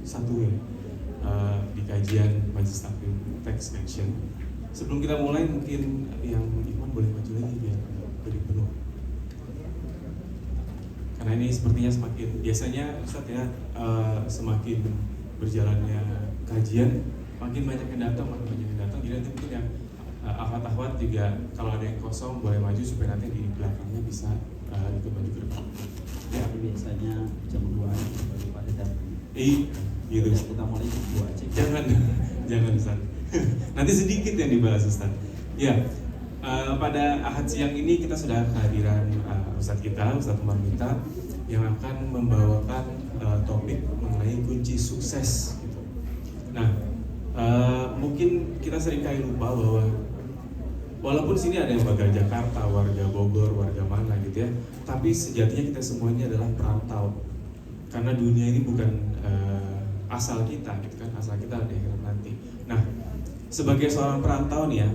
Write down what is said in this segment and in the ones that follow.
satu ya di kajian Majelis Taklim Text Action. Sebelum kita mulai mungkin yang Iman boleh maju lagi biar lebih penuh. Karena ini sepertinya semakin biasanya Ustadz ya semakin berjalannya kajian makin banyak yang datang, jadi nanti mungkin yang akhwat-akhwat juga kalau ada yang kosong boleh maju supaya nanti di belakangnya bisa ikut maju ke depan. Ya, biasanya jam 2 baru pada datang. Gitu. Ya, kita mulai jam 2 aja. Jangan Ustaz. Nanti sedikit yang dibahas Ustaz. Ya, pada Ahad siang ini kita sudah kehadiran Ustaz kita, Ustaz Umar Mita, yang akan membawakan topik mengenai kunci sukses. Gitu. Nah, mungkin kita seringkali lupa bahwa walaupun sini ada yang warga Jakarta, warga Bogor, warga mana gitu ya, tapi sejatinya kita semua ini adalah perantau. Karena dunia ini bukan asal kita, gitu kan, asal kita ada akhirat nanti. Nah, sebagai seorang perantau nih ya,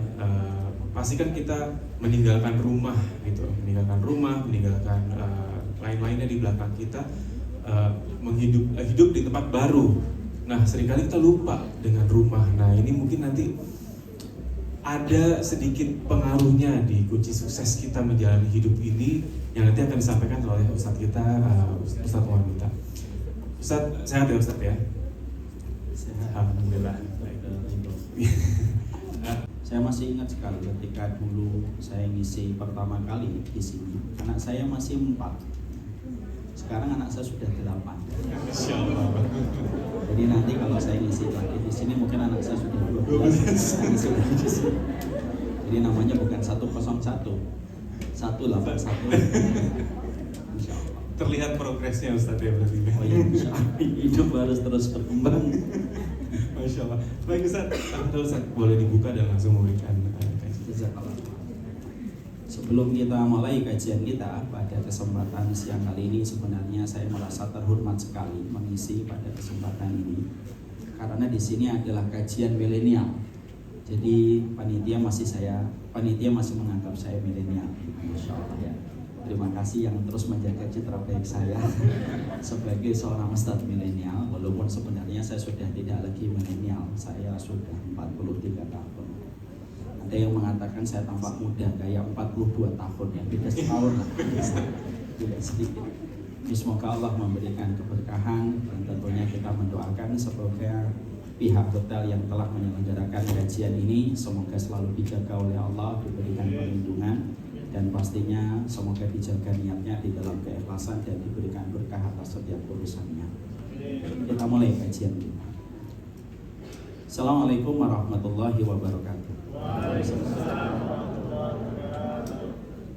pasti kan kita meninggalkan rumah gitu, meninggalkan lain-lainnya di belakang kita, hidup di tempat baru. Nah, seringkali kita lupa dengan rumah. Nah, ini mungkin nanti ada sedikit pengaruhnya di kunci sukses kita menjalani hidup ini yang nanti akan disampaikan oleh Ustadz kita, Ustadz Umar Mita. Ustadz, sehat ya Ustadz ya? Sehat. Alhamdulillah. Saya masih ingat sekali ketika dulu saya ngisi pertama kali di sini, anak saya masih 4. Sekarang anak saya sudah 8. Masya Allah. Jadi nanti kalau saya ngisi lagi di sini mungkin anak saya sudah 12. Jadi namanya bukan 101, 181. Insya Allah. Terlihat progresnya Ustadz ya berarti. Oh iya, insya Allah. Hidup harus terus berkembang. Masya Allah. Baik Ustadz, boleh dibuka dan langsung memberikan kajian. Sebelum kita mulai kajian kita pada kesempatan siang kali ini, sebenarnya saya merasa terhormat sekali mengisi pada kesempatan ini karena di sini adalah kajian milenial. Jadi panitia masih menganggap saya milenial. Masya Allah ya. Terima kasih yang terus menjaga citra baik saya sebagai seorang ustadz milenial, walaupun sebenarnya saya sudah tidak lagi milenial, saya sudah 43 tahun. Ada yang mengatakan saya tampak muda kayak 42 tahun ya, beda setahun lah, tidak sedikit. Semoga Allah memberikan keberkahan dan tentunya kita mendoakan semoga pihak hotel yang telah menyelenggarakan kajian ini semoga selalu dijaga oleh Allah, diberikan perlindungan, dan pastinya semoga dijaga niatnya di dalam keikhlasan dan diberikan berkah atas setiap urusannya. Kita mulai kajian kita. Assalamualaikum warahmatullahi wabarakatuh.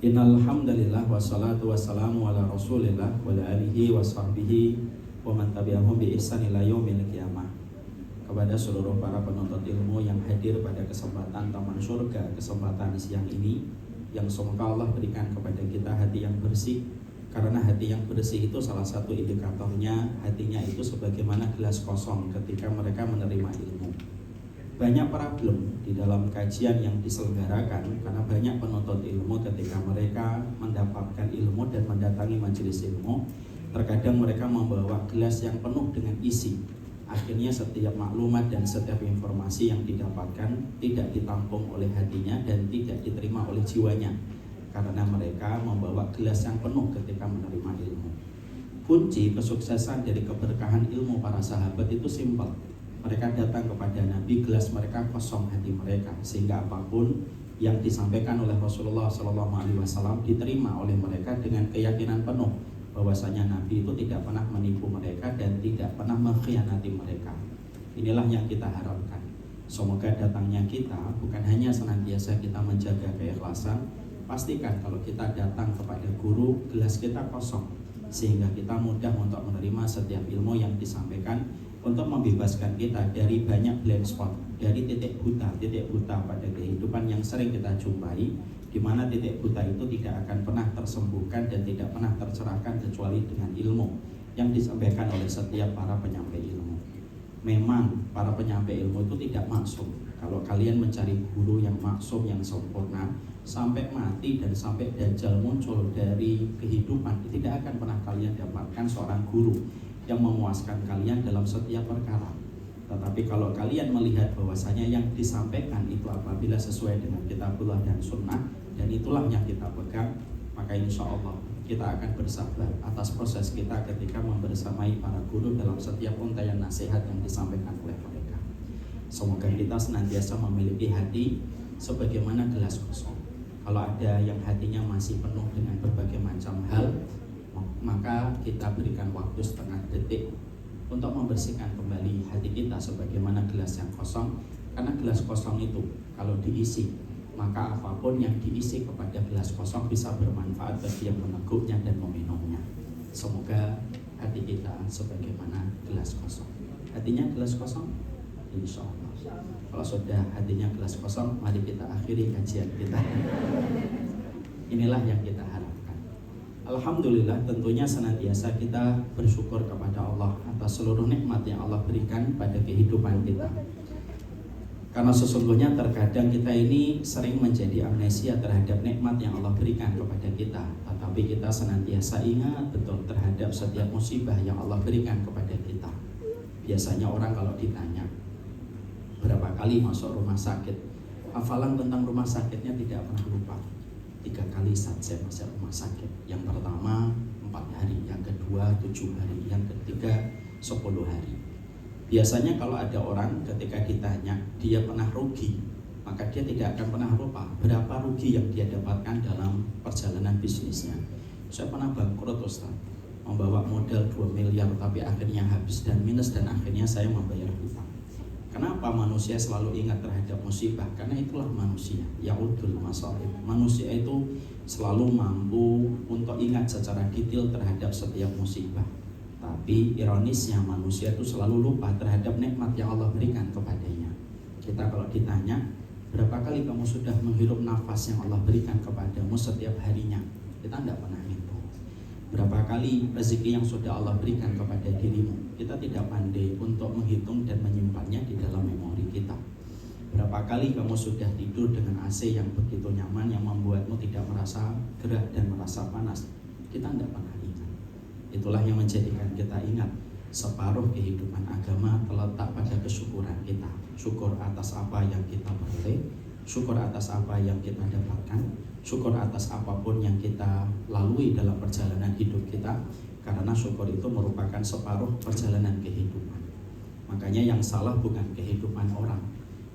Innal hamdalillah wassalatu wassalamu ala Rasulillah wa ala alihi wa sahbihi wa man tabi'ahum bi ihsan ila yaumil qiyamah. Kepada seluruh para penuntut ilmu yang hadir pada kesempatan Taman Surga, kesempatan siang ini, yang semoga Allah berikan kepada kita hati yang bersih, karena hati yang bersih itu salah satu indikatornya hatinya itu sebagaimana gelas kosong ketika mereka menerima ilmu. Banyak problem di dalam kajian yang diselenggarakan karena banyak penuntut ilmu ketika mereka mendapatkan ilmu dan mendatangi majelis ilmu, terkadang mereka membawa gelas yang penuh dengan isi. Akhirnya setiap maklumat dan setiap informasi yang didapatkan tidak ditampung oleh hatinya dan tidak diterima oleh jiwanya karena mereka membawa gelas yang penuh ketika menerima ilmu. Kunci kesuksesan dari keberkahan ilmu para sahabat itu simpel. Mereka datang kepada Nabi, gelas mereka kosong hati mereka, sehingga apapun yang disampaikan oleh Rasulullah SAW diterima oleh mereka dengan keyakinan penuh bahwasanya Nabi itu tidak pernah menipu mereka dan tidak pernah mengkhianati mereka. Inilah yang kita harapkan. Semoga datangnya kita bukan hanya senantiasa kita menjaga keikhlasan, pastikan kalau kita datang kepada guru, gelas kita kosong, sehingga kita mudah untuk menerima setiap ilmu yang disampaikan, untuk membebaskan kita dari banyak blind spot, dari titik buta pada kehidupan yang sering kita jumpai, di mana titik buta itu tidak akan pernah tersembuhkan dan tidak pernah tercerahkan kecuali dengan ilmu yang disampaikan oleh setiap para penyampai ilmu. Memang para penyampai ilmu itu tidak maksum. Kalau kalian mencari guru yang maksum, yang sempurna, sampai mati dan sampai dajjal muncul dari kehidupan, tidak akan pernah kalian dapatkan seorang guru yang memuaskan kalian dalam setiap perkara. Tetapi kalau kalian melihat bahwasanya yang disampaikan itu apabila sesuai dengan kitabullah dan sunnah, dan itulah yang kita pegang, maka insya Allah kita akan bersabar atas proses kita ketika membersamai para guru dalam setiap untaian nasihat yang disampaikan oleh mereka. Semoga kita senantiasa memiliki hati sebagaimana gelas kosong. Kalau ada yang hatinya masih penuh dengan berbagai macam hal, maka kita berikan waktu setengah detik untuk membersihkan kembali hati kita sebagaimana gelas yang kosong. Karena gelas kosong itu kalau diisi, maka apapun yang diisi kepada gelas kosong bisa bermanfaat bagi yang meneguknya dan meminumnya. Semoga hati kita sebagaimana gelas kosong. Hatinya gelas kosong? Insya Allah. Kalau sudah hatinya gelas kosong, mari kita akhiri kajian kita. Inilah yang kita harapkan. Alhamdulillah, tentunya senantiasa kita bersyukur kepada Allah atas seluruh nikmat yang Allah berikan pada kehidupan kita. Karena sesungguhnya terkadang kita ini sering menjadi amnesia terhadap nikmat yang Allah berikan kepada kita. Tetapi kita senantiasa ingat betul terhadap setiap musibah yang Allah berikan kepada kita. Biasanya orang kalau ditanya berapa kali masuk rumah sakit, hafalan tentang rumah sakitnya tidak pernah lupa. 3 kali saat saya masuk rumah sakit. Yang pertama 4 hari, yang kedua 7 hari, yang ketiga 10 hari. Biasanya kalau ada orang ketika ditanya dia pernah rugi, maka dia tidak akan pernah lupa berapa rugi yang dia dapatkan dalam perjalanan bisnisnya. Saya pernah bangkrut, Ustaz, membawa modal 2 miliar tapi akhirnya habis dan minus, dan akhirnya saya membayar hutang. Kenapa manusia selalu ingat terhadap musibah? Karena itulah manusia, ya'udul masalib. Manusia itu selalu mampu untuk ingat secara detail terhadap setiap musibah. Tapi ironisnya manusia itu selalu lupa terhadap nikmat yang Allah berikan kepadanya. Kita kalau ditanya, berapa kali kamu sudah menghirup nafas yang Allah berikan kepadamu setiap harinya? Kita tidak pernah hitung. Berapa kali rezeki yang sudah Allah berikan kepada dirimu? Kita tidak pandai untuk menghitung dan menyimpannya di dalam memori kita. Berapa kali kamu sudah tidur dengan AC yang begitu nyaman, yang membuatmu tidak merasa gerah dan merasa panas? Kita tidak pernah ingat. Itulah yang menjadikan kita ingat separuh kehidupan agama terletak pada kesyukuran kita. Syukur atas apa yang kita peroleh, syukur atas apa yang kita dapatkan, syukur atas apapun yang kita lalui dalam perjalanan hidup kita. Karena syukur itu merupakan separuh perjalanan kehidupan. Makanya yang salah bukan kehidupan orang.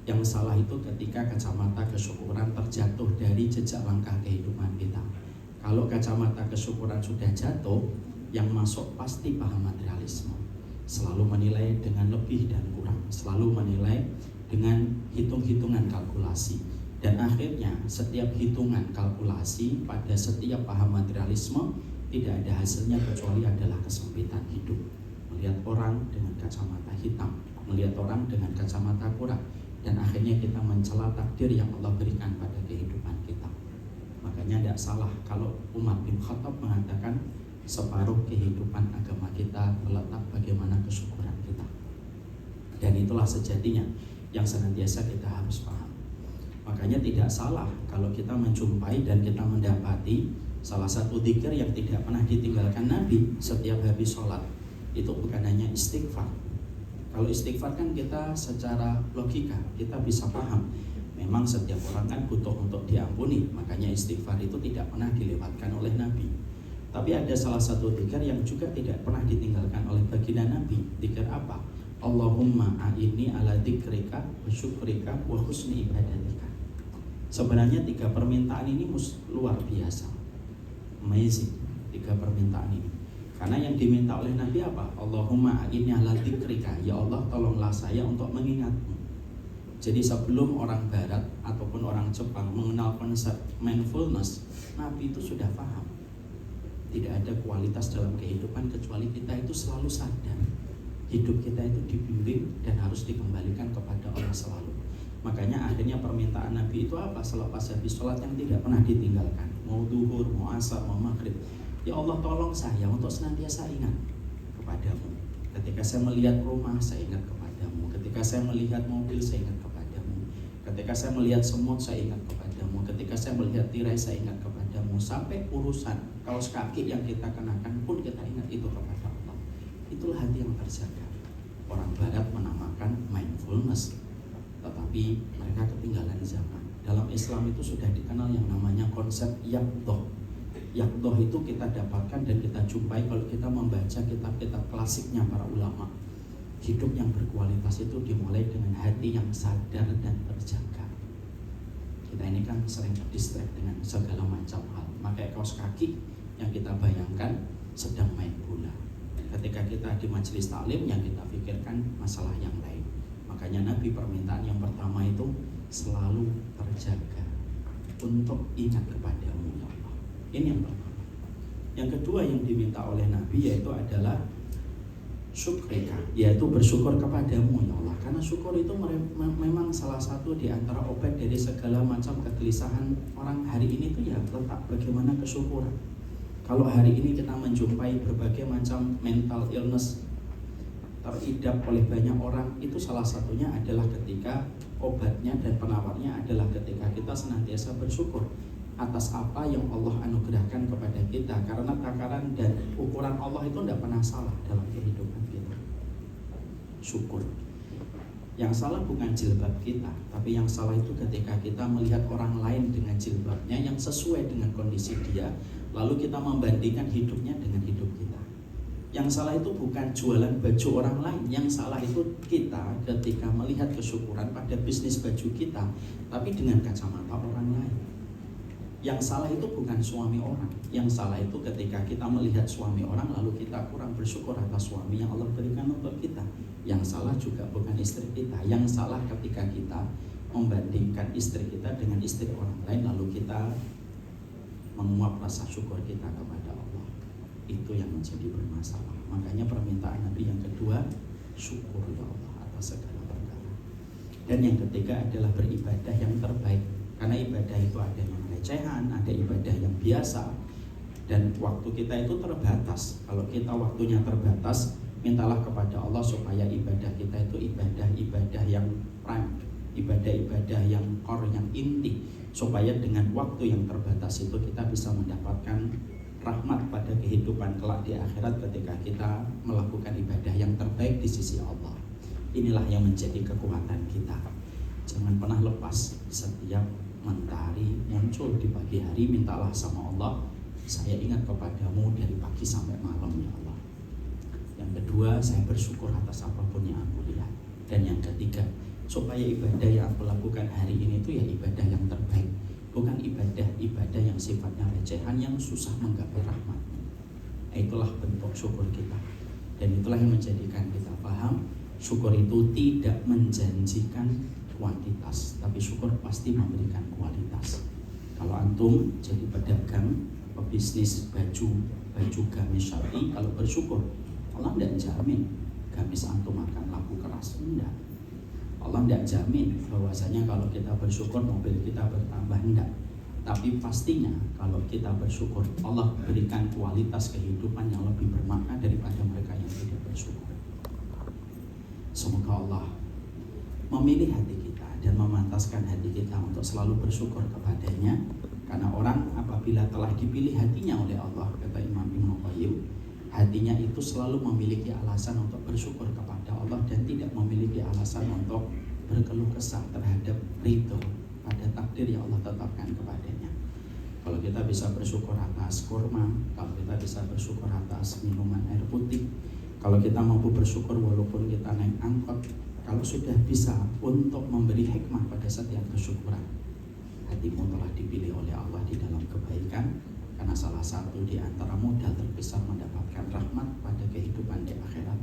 Yang salah itu ketika kacamata kesyukuran terjatuh dari jejak langkah kehidupan kita. Kalau kacamata kesyukuran sudah jatuh, yang masuk pasti paham materialisme. Selalu menilai dengan lebih dan kurang, selalu menilai dengan hitung-hitungan kalkulasi. Dan akhirnya setiap hitungan kalkulasi pada setiap paham materialisme tidak ada hasilnya kecuali adalah kesempitan hidup. Melihat orang dengan kacamata hitam, melihat orang dengan kacamata kurang, dan akhirnya kita mencela takdir yang Allah berikan pada kehidupan kita. Makanya tidak salah kalau Umar bin Khattab mengatakan separuh kehidupan agama kita terletak bagaimana kesyukuran kita. Dan itulah sejatinya yang senantiasa kita harus paham. Makanya tidak salah kalau kita menjumpai dan kita mendapati salah satu dzikir yang tidak pernah ditinggalkan Nabi setiap habis sholat, itu bukan hanya istighfar. Kalau istighfar kan kita secara logika kita bisa paham, memang setiap orang kan butuh untuk diampuni, makanya istighfar itu tidak pernah dilewatkan oleh Nabi. Tapi ada salah satu dzikir yang juga tidak pernah ditinggalkan oleh baginda Nabi. Dzikir apa? Allahumma a'inni ala dzikrika wa syukrika wa husni ibadatika. Sebenarnya 3 permintaan ini luar biasa, amazing, 3 permintaan ini. Karena yang diminta oleh Nabi apa? Allahumma a'inni ala dzikrika, ya Allah tolonglah saya untuk mengingatmu. Jadi sebelum orang Barat ataupun orang Jepang mengenal konsep mindfulness, Nabi itu sudah paham. Tidak ada kualitas dalam kehidupan kecuali kita itu selalu sadar hidup kita itu dibimbing dan harus dikembalikan kepada Allah selalu. Makanya akhirnya permintaan Nabi itu apa? Selepas habis sholat yang tidak pernah ditinggalkan, mau duhur, mau asar, mau maghrib, ya Allah tolong saya untuk senantiasa ingat kepadamu. Ketika saya melihat rumah, saya ingat kepadamu. Ketika saya melihat mobil, saya ingat kepadamu. Ketika saya melihat semut, saya ingat kepadamu. Ketika saya melihat tirai, saya ingat kepadamu. Sampai urusan kaos kaki yang kita kenakan pun kita ingat itu kepada Allah. Itu itulah hati yang terjaga. Orang barat menamakan mindfulness, tetapi mereka ketinggalan zaman. Dalam Islam itu sudah dikenal yang namanya konsep yaqdhah. Yaqdhah itu kita dapatkan dan kita jumpai kalau kita membaca kitab-kitab klasiknya para ulama. Hidup yang berkualitas itu dimulai dengan hati yang sadar dan terjaga. Kita ini kan sering terdistract dengan segala macam hal. Maka kaos kaki yang kita bayangkan sedang main bola. Ketika kita di majelis taklim yang kita pikirkan masalah yang lain. Makanya Nabi permintaan yang pertama itu selalu terjaga untuk ingat kepadamu ya Allah. Ini yang pertama. Yang kedua yang diminta oleh Nabi yaitu adalah syukrika, yaitu bersyukur kepadamu ya Allah. Karena syukur itu memang salah satu di antara obat dari segala macam kegelisahan orang hari ini itu ya letak bagaimana kesyukuran. Kalau hari ini kita menjumpai berbagai macam mental illness teridap oleh banyak orang, itu salah satunya adalah ketika obatnya dan penawarnya adalah ketika kita senantiasa bersyukur atas apa yang Allah anugerahkan kepada kita. Karena takaran dan ukuran Allah itu tidak pernah salah dalam kehidupan kita. Syukur. Yang salah bukan jilbab kita, tapi yang salah itu ketika kita melihat orang lain dengan jilbabnya yang sesuai dengan kondisi dia, lalu kita membandingkan hidupnya dengan hidup kita. Yang salah itu bukan jualan baju orang lain, yang salah itu kita ketika melihat kesyukuran pada bisnis baju kita, tapi dengan kacamata orang lain. Yang salah itu bukan suami orang, yang salah itu ketika kita melihat suami orang lalu kita kurang bersyukur atas suami yang Allah berikan untuk kita. Yang salah juga bukan istri kita, yang salah ketika kita membandingkan istri kita dengan istri orang lain lalu kita menguap rasa syukur kita kepada Allah. Itu yang menjadi bermasalah. Makanya permintaan Nabi yang kedua, syukur ya Allah atas segala perkara. Dan yang ketiga adalah beribadah yang terbaik. Karena ibadah itu ada yang recehan, ada ibadah yang biasa, dan waktu kita itu terbatas. Kalau kita waktunya terbatas, mintalah kepada Allah supaya ibadah kita itu ibadah yang prime, ibadah yang core, yang inti, supaya dengan waktu yang terbatas itu kita bisa mendapatkan rahmat pada kehidupan kelak di akhirat ketika kita melakukan ibadah yang terbaik di sisi Allah. Inilah yang menjadi kekuatan kita. Jangan pernah lepas setiap mentari muncul di pagi hari, mintalah sama Allah, saya ingat kepadamu dari pagi sampai malam ya Allah. Yang kedua, saya bersyukur atas apapun yang aku lihat. Dan yang ketiga, supaya ibadah yang aku lakukan hari ini itu ya ibadah yang terbaik, bukan ibadah yang sifatnya recehan yang susah menggapai rahmat. Itulah bentuk syukur kita. Dan itulah yang menjadikan kita paham syukur itu tidak menjanjikan kuantitas, tapi syukur pasti memberikan kualitas. Kalau antum jadi pedagang, pebisnis baju gamis syar'i, kalau bersyukur, Allah tidak jamin gamis antum akan laku keras, enggak. Allah tidak jamin bahwasanya kalau kita bersyukur mobil kita bertambah, enggak. Tapi pastinya kalau kita bersyukur, Allah berikan kualitas kehidupan yang lebih bermakna daripada mereka yang tidak bersyukur. Semoga Allah memilih hati kita dan memantaskan hati kita untuk selalu bersyukur kepadanya. Karena orang apabila telah dipilih hatinya oleh Allah, kata Imam Ibnu Qayyim, hatinya itu selalu memiliki alasan untuk bersyukur kepada Allah dan tidak memiliki alasan untuk berkeluh kesah terhadap ridho pada takdir yang Allah tetapkan kepadanya. Kalau kita bisa bersyukur atas kurma, kalau kita bisa bersyukur atas minuman air putih, kalau kita mampu bersyukur walaupun kita naik angkot, kalau sudah bisa untuk memberi hikmah pada setiap kesyukuran, hatimu telah dipilih oleh Allah di dalam kebaikan. Karena salah satu di antara modal terbesar mendapatkan rahmat pada kehidupan di akhirat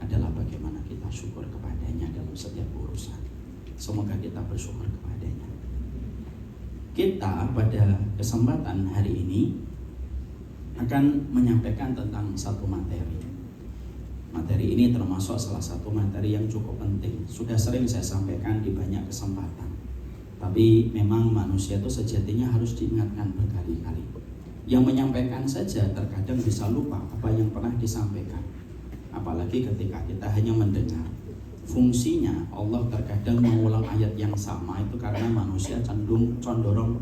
adalah bagaimana kita syukur kepadanya dalam setiap urusan. Semoga kita bersyukur kepadanya. Kita pada kesempatan hari ini akan menyampaikan tentang satu materi. Materi ini termasuk salah satu materi yang cukup penting. Sudah sering saya sampaikan di banyak kesempatan. Tapi memang manusia itu sejatinya harus diingatkan berkali-kali. Yang menyampaikan saja terkadang bisa lupa apa yang pernah disampaikan. Apalagi ketika kita hanya mendengar. Fungsinya Allah terkadang mengulang ayat yang sama itu karena manusia condong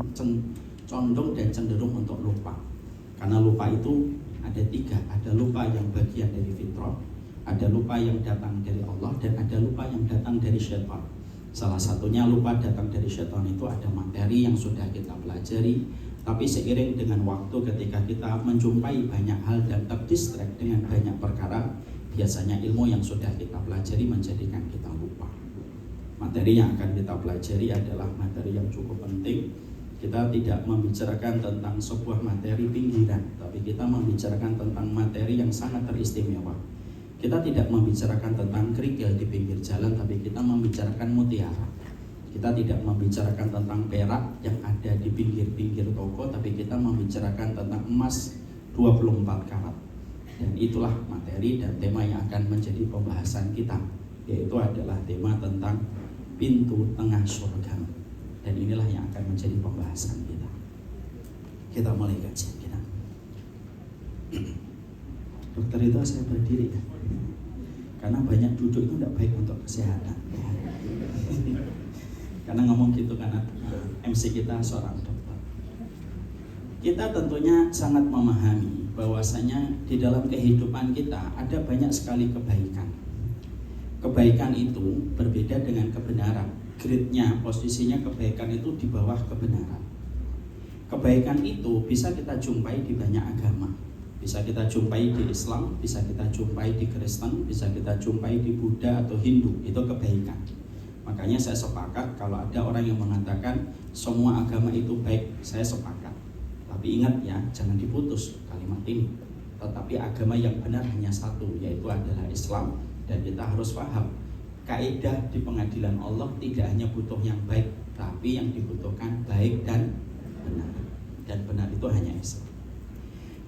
dan cenderung untuk lupa. Karena lupa itu ada tiga. Ada lupa yang bagian dari fitrah, Ada lupa yang datang dari Allah dan ada lupa yang datang dari syaitan. Salah satunya lupa datang dari syaitan itu ada materi yang sudah kita pelajari, tapi seiring dengan waktu ketika kita menjumpai banyak hal dan terdistract dengan banyak perkara, biasanya ilmu yang sudah kita pelajari menjadikan kita lupa. Materi yang akan kita pelajari adalah materi yang cukup penting. Kita tidak membicarakan tentang sebuah materi pinggiran, tapi kita membicarakan tentang materi yang sangat teristimewa. Kita tidak membicarakan tentang kerikil di pinggir jalan, tapi kita membicarakan mutiara. Kita tidak membicarakan tentang perak yang ada di pinggir-pinggir toko, tapi kita membicarakan tentang emas 24 karat. Dan itulah materi dan tema yang akan menjadi pembahasan kita, yaitu adalah tema tentang pintu tengah surga. Dan inilah yang akan menjadi pembahasan kita. Kita mulai kajian kita. Dokter itu saya berdiri ya, karena banyak duduk itu tidak baik untuk kesehatan. Karena ngomong gitu karena MC kita seorang dokter. Kita tentunya sangat memahami bahwasanya di dalam kehidupan kita ada banyak sekali kebaikan. Kebaikan itu berbeda dengan kebenaran. Grade-nya, posisinya kebaikan itu di bawah kebenaran. Kebaikan itu bisa kita jumpai di banyak agama. Bisa kita jumpai di Islam, bisa kita jumpai di Kristen, bisa kita jumpai di Buddha atau Hindu. Itu kebaikan. Makanya saya sepakat kalau ada orang yang mengatakan semua agama itu baik, saya sepakat. Tapi ingat ya, jangan diputus kalimat ini. Tetapi agama yang benar hanya satu, yaitu adalah Islam. Dan kita harus paham, kaidah di pengadilan Allah tidak hanya butuh yang baik, tapi yang dibutuhkan baik dan benar. Dan benar itu hanya Islam.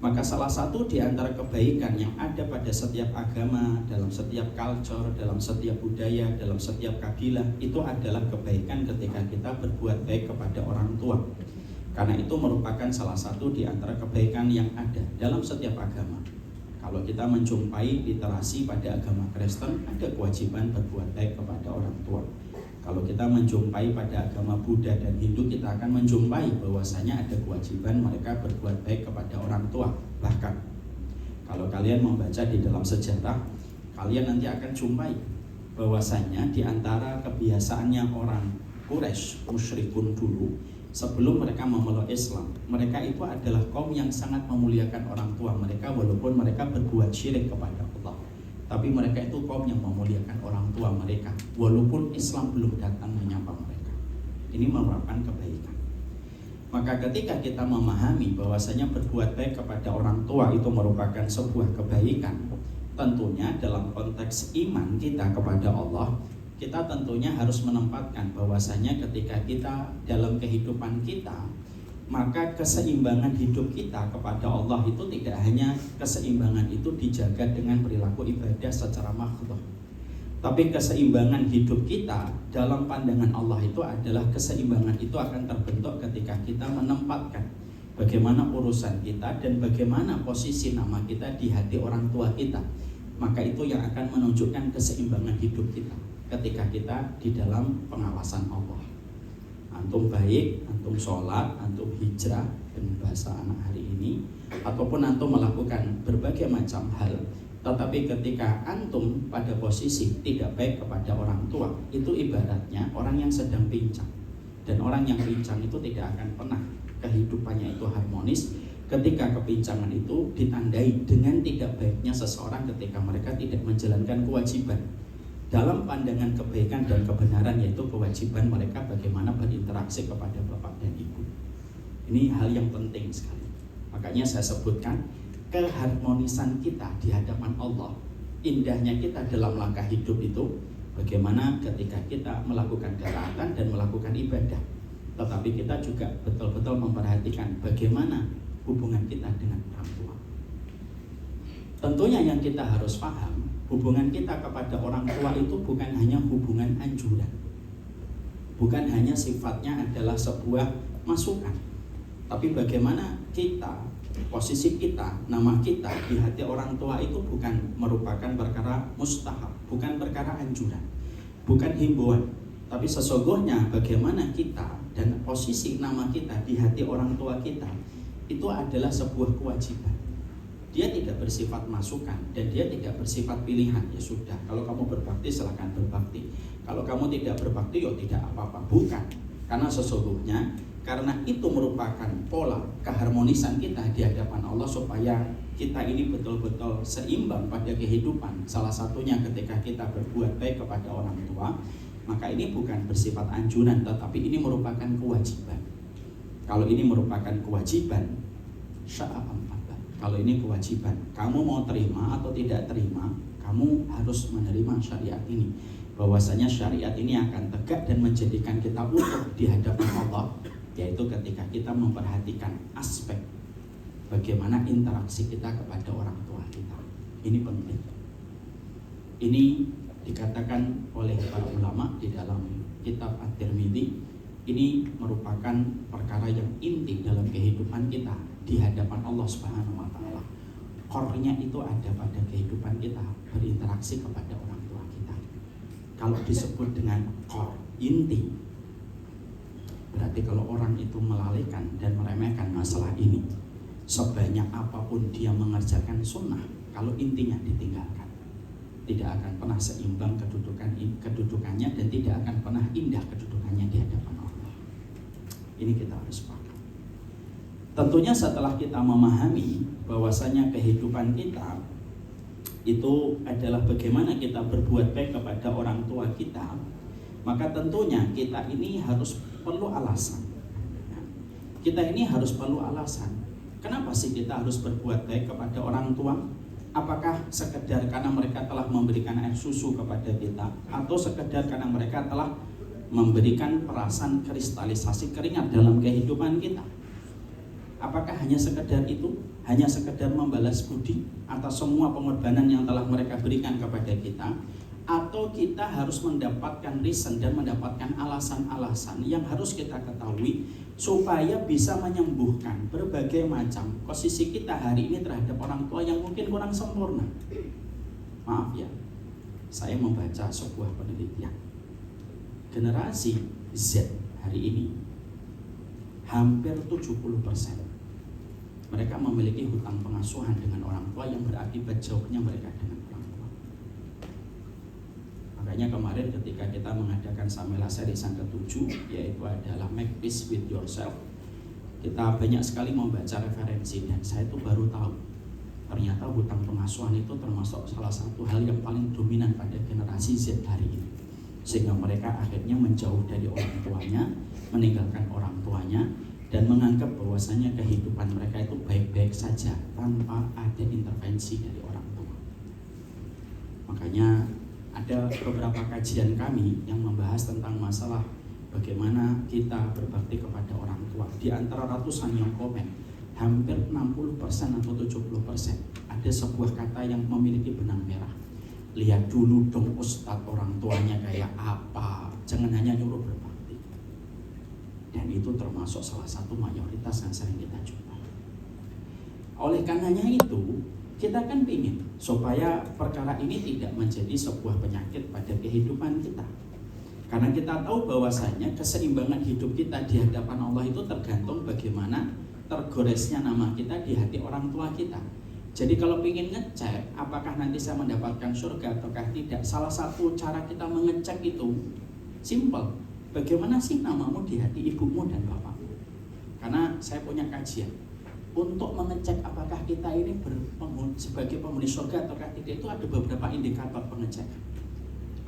Maka salah satu di antara kebaikan yang ada pada setiap agama, dalam setiap culture, dalam setiap budaya, dalam setiap kabilah, itu adalah kebaikan ketika kita berbuat baik kepada orang tua. Karena itu merupakan salah satu di antara kebaikan yang ada dalam setiap agama. Kalau kita menjumpai literasi pada agama Kristen, ada kewajiban berbuat baik kepada orang tua. Kalau kita menjumpai pada agama Buddha dan Hindu, kita akan menjumpai bahwasanya ada kewajiban mereka berbuat baik kepada orang tua. Bahkan kalau kalian membaca di dalam sejarah, kalian nanti akan jumpai bahwasanya di antara kebiasaannya orang Quraisy, musyrikun dulu, sebelum mereka memeluk Islam, mereka itu adalah kaum yang sangat memuliakan orang tua mereka, walaupun mereka berbuat syirik kepada Allah. Tapi mereka itu kaum yang memuliakan orang tua mereka, walaupun Islam belum datang menyapa mereka. Ini merupakan kebaikan. Maka ketika kita memahami bahwasanya berbuat baik kepada orang tua itu merupakan sebuah kebaikan, tentunya dalam konteks iman kita kepada Allah, kita tentunya harus menempatkan bahwasanya ketika kita dalam kehidupan kita, maka keseimbangan hidup kita kepada Allah itu tidak hanya keseimbangan itu dijaga dengan perilaku ibadah secara makhluk, tapi keseimbangan hidup kita dalam pandangan Allah itu adalah keseimbangan itu akan terbentuk ketika kita menempatkan bagaimana urusan kita dan bagaimana posisi nama kita di hati orang tua kita. Maka itu yang akan menunjukkan keseimbangan hidup kita ketika kita di dalam pengawasan Allah. Antum baik, antum sholat, antum hijrah dengan bahasa anak hari ini, ataupun antum melakukan berbagai macam hal, tetapi ketika antum pada posisi tidak baik kepada orang tua, itu ibaratnya orang yang sedang pincang. Dan orang yang pincang itu tidak akan pernah kehidupannya itu harmonis ketika kepincangan itu ditandai dengan tidak baiknya seseorang ketika mereka tidak menjalankan kewajiban dalam pandangan kebaikan dan kebenaran, yaitu kewajiban mereka bagaimana berinteraksi kepada bapak dan ibu. Ini hal yang penting sekali. Makanya saya sebutkan keharmonisan kita di hadapan Allah, indahnya kita dalam langkah hidup itu bagaimana ketika kita melakukan ketaatan dan melakukan ibadah, tetapi kita juga betul-betul memperhatikan bagaimana hubungan kita dengan orang tua. Tentunya yang kita harus paham, hubungan kita kepada orang tua itu bukan hanya hubungan anjuran, bukan hanya sifatnya adalah sebuah masukan, tapi bagaimana kita, posisi kita, nama kita di hati orang tua itu bukan merupakan perkara mustahab, bukan perkara anjuran, bukan himbauan, tapi sesungguhnya bagaimana kita dan posisi nama kita di hati orang tua kita itu adalah sebuah kewajiban. dia tidak bersifat masukan dan dia tidak bersifat pilihan. Ya sudah, kalau kamu berbakti silahkan berbakti, kalau kamu tidak berbakti ya tidak apa-apa. Bukan, karena sesungguhnya karena itu merupakan pola keharmonisan kita di hadapan Allah supaya kita ini betul-betul seimbang pada kehidupan. Salah satunya ketika kita berbuat baik kepada orang tua, maka ini bukan bersifat anjuran tetapi ini merupakan kewajiban. Kalau ini merupakan kewajiban, kalau ini kewajiban, kamu mau terima atau tidak terima, kamu harus menerima syariat ini. Bahwasanya syariat ini akan tegak dan menjadikan kita utuh di hadapan Allah, yaitu ketika kita memperhatikan aspek bagaimana interaksi kita kepada orang tua kita. Ini penting. Ini dikatakan oleh para ulama di dalam kitab At-Tirmidzi, ini merupakan perkara yang inti dalam kehidupan kita di hadapan Allah Subhanahu wa taala. Core-nya itu ada pada kehidupan kita, berinteraksi kepada orang tua kita. Kalau disebut dengan core, inti, berarti kalau orang itu melalaikan dan meremehkan masalah ini, sebanyak apapun dia mengerjakan sunnah, kalau intinya ditinggalkan, tidak akan pernah seimbang kedudukannya dan tidak akan pernah indah kedudukannya di hadapan Allah. Ini kita harus paham. Tentunya setelah kita memahami bahwasanya kehidupan kita itu adalah bagaimana kita berbuat baik kepada orang tua kita, maka tentunya kita ini harus perlu alasan. Kita ini harus perlu alasan. Kenapa sih kita harus berbuat baik kepada orang tua? Apakah sekedar karena mereka telah memberikan air susu kepada kita, atau sekedar karena mereka telah memberikan perasaan kristalisasi keringat dalam kehidupan kita? Apakah hanya sekedar itu? Hanya sekedar membalas budi atas semua pengorbanan yang telah mereka berikan kepada kita? Atau kita harus mendapatkan reason dan mendapatkan alasan-alasan yang harus kita ketahui supaya bisa menyembuhkan berbagai macam posisi kita hari ini terhadap orang tua yang mungkin kurang sempurna? Maaf ya, saya membaca sebuah penelitian. Generasi Z hari ini hampir 70% mereka memiliki hutang pengasuhan dengan orang tua yang berakibat jauhnya mereka dengan orang tua. Makanya kemarin ketika kita mengadakan Samela Series yang ke-7, yaitu adalah Make Peace with Yourself, kita banyak sekali membaca referensi dan saya itu baru tahu ternyata hutang pengasuhan itu termasuk salah satu hal yang paling dominan pada generasi Z hari ini, sehingga mereka akhirnya menjauh dari orang tuanya, meninggalkan orang tuanya, dan menganggap bahwasanya kehidupan mereka itu baik-baik saja tanpa ada intervensi dari orang tua. Makanya ada beberapa kajian kami yang membahas tentang masalah bagaimana kita berbakti kepada orang tua. Di antara ratusan yang komen, hampir 60% atau 70% ada sebuah kata yang memiliki benang merah. Lihat dulu dong ustadz orang tuanya kayak apa, jangan hanya nyuruh berbakti. Dan itu termasuk salah satu mayoritas yang sering kita jumpa. Oleh karenanya itu, kita kan ingin supaya perkara ini tidak menjadi sebuah penyakit pada kehidupan kita. Karena kita tahu bahwasanya keseimbangan hidup kita di hadapan Allah itu tergantung bagaimana tergoresnya nama kita di hati orang tua kita. Jadi kalau ingin ngecek apakah nanti saya mendapatkan surga ataukah tidak, salah satu cara kita mengecek itu simple. Bagaimana sih namamu di hati ibumu dan bapakmu? Karena saya punya kajian untuk mengecek apakah kita ini sebagai penghuni surga ataukah tidak, itu ada beberapa indikator pengecekan.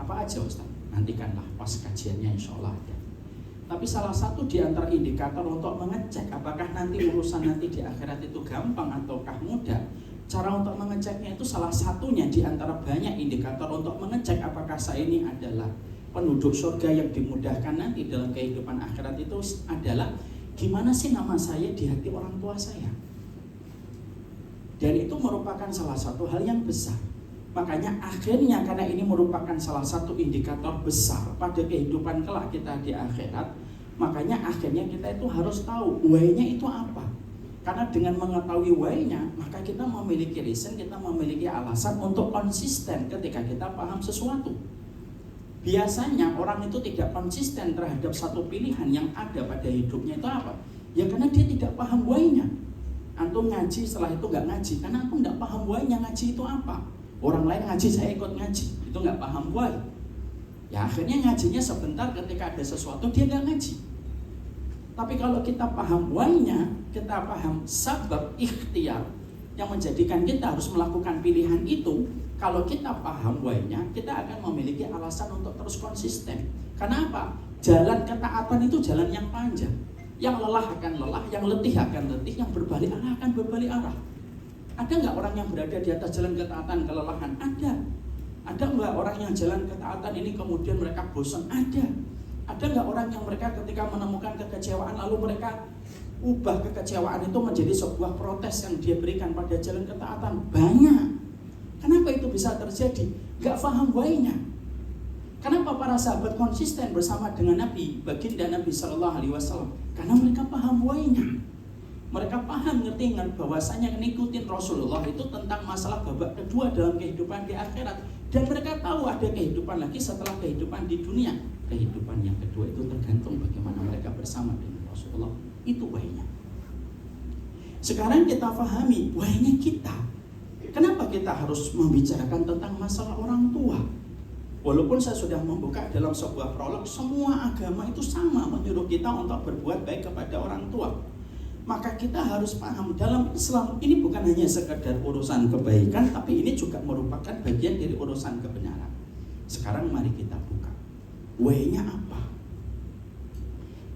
Apa aja Ustaz? Nantikanlah pas kajiannya, insya Allah ada. Tapi salah satu di antara indikator untuk mengecek apakah nanti urusan nanti di akhirat itu gampang ataukah mudah, cara untuk mengeceknya itu salah satunya di antara banyak indikator untuk mengecek apakah saya ini adalah penduduk surga yang dimudahkan nanti dalam kehidupan akhirat itu adalah gimana sih nama saya di hati orang tua saya. Dan itu merupakan salah satu hal yang besar. Makanya akhirnya karena ini merupakan salah satu indikator besar pada kehidupan kelak kita di akhirat, makanya akhirnya kita itu harus tahu why-nya itu apa. Karena dengan mengetahui why-nya, maka kita memiliki reason, kita memiliki alasan untuk konsisten ketika kita paham sesuatu. Biasanya orang itu tidak konsisten terhadap satu pilihan yang ada pada hidupnya itu apa? Ya karena dia tidak paham why-nya. Antum ngaji setelah itu nggak ngaji karena antum nggak paham why-nya ngaji itu apa. Orang lain ngaji, saya ikut ngaji, itu nggak paham why. Ya akhirnya ngajinya sebentar, ketika ada sesuatu dia nggak ngaji. Tapi kalau kita paham why-nya, kita paham sabab ikhtiar yang menjadikan kita harus melakukan pilihan itu. Kalau kita paham why-nya, kita akan memiliki alasan untuk terus konsisten. Karena apa? Jalan ketaatan itu jalan yang panjang. Yang lelah akan lelah, yang letih akan letih, yang berbalik arah akan berbalik arah. Ada nggak orang yang berada di atas jalan ketaatan kelelahan? Ada. Ada nggak orang yang jalan ketaatan ini kemudian mereka bosan? Ada. Ada nggak orang yang mereka ketika menemukan kekecewaan lalu mereka ubah kekecewaan itu menjadi sebuah protes yang dia berikan pada jalan ketaatan? Banyak. Kenapa itu bisa terjadi? Nggak paham why-nya. Kenapa para sahabat konsisten bersama dengan Nabi, baginda Nabi Shallallahu Alaihi Wasallam? Karena mereka paham why-nya. Mereka paham, ngerti bahwasanya ngikutin Rasulullah itu tentang masalah babak kedua dalam kehidupan di akhirat. Dan mereka tahu ada kehidupan lagi setelah kehidupan di dunia. Kehidupan yang kedua itu tergantung bagaimana mereka bersama dengan Rasulullah. Itu why-nya. Sekarang kita pahami why-nya kita. Kenapa kita harus membicarakan tentang masalah orang tua? Walaupun saya sudah membuka dalam sebuah prolog, semua agama itu sama menyuruh kita untuk berbuat baik kepada orang tua. Maka kita harus paham dalam Islam ini bukan hanya sekedar urusan kebaikan, tapi ini juga merupakan bagian dari urusan kebenaran. Sekarang mari kita buka. Why-nya apa?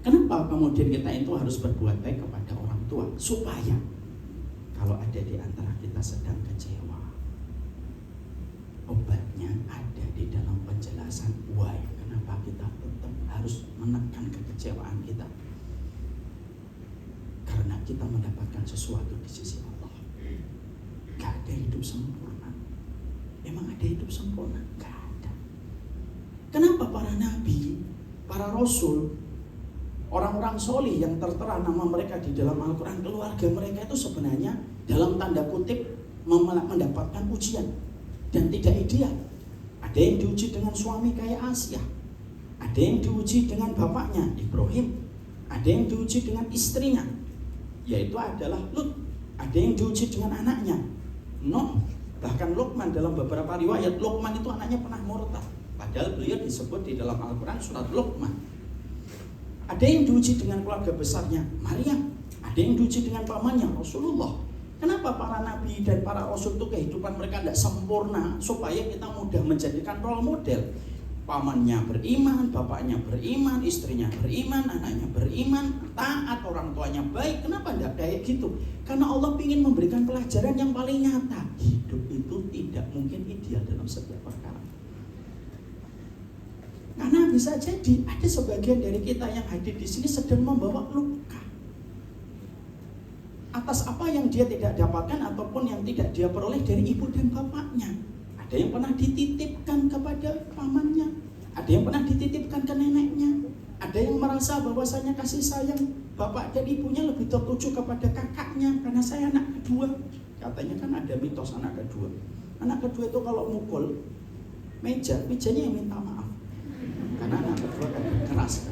Kenapa kemudian kita itu harus berbuat baik kepada orang tua? Supaya kalau ada di antara kita sedang kecewa, obatnya ada di dalam penjelasan why. Kenapa kita tetap harus menekan kekecewaan kita? Karena kita mendapatkan sesuatu di sisi Allah. Gak ada hidup sempurna. Emang ada hidup sempurna? Gak ada. Kenapa para nabi, para rasul, orang-orang solih yang tertera nama mereka di dalam Al-Quran, keluarga mereka itu sebenarnya dalam tanda kutip mendapatkan ujian dan tidak ideal. Ada yang diuji dengan suami kayak Asia, ada yang diuji dengan bapaknya Ibrahim, ada yang diuji dengan istrinya yaitu adalah Lut, ada yang diuji dengan anaknya Nuh, bahkan Luqman. Dalam beberapa riwayat Luqman itu anaknya pernah murtad, padahal beliau disebut di dalam Al-Quran surat Luqman. Ada yang diuji dengan keluarga besarnya Maryam, ada yang diuji dengan pamannya Rasulullah. Kenapa para nabi dan para rasul itu kehidupan mereka tidak sempurna? Supaya kita mudah menjadikan role model. Pamannya beriman, bapaknya beriman, istrinya beriman, anaknya beriman, taat, orang tuanya baik. Kenapa tidak kayak gitu? Karena Allah ingin memberikan pelajaran yang paling nyata. Hidup itu tidak mungkin ideal dalam setiap perkara. Karena bisa jadi ada sebagian dari kita yang hadir di sini sedang membawa luka atas apa yang dia tidak dapatkan ataupun yang tidak dia peroleh dari ibu dan bapaknya. Ada yang pernah dititipkan kepada pamannya, ada yang pernah dititipkan ke neneknya, ada yang merasa bahwasanya kasih sayang bapak dan ibunya lebih tertuju kepada kakaknya karena saya anak kedua. Katanya kan ada mitos anak kedua. Anak kedua itu kalau mukul mejanya yang minta maaf. Karena anak kedua kan keras.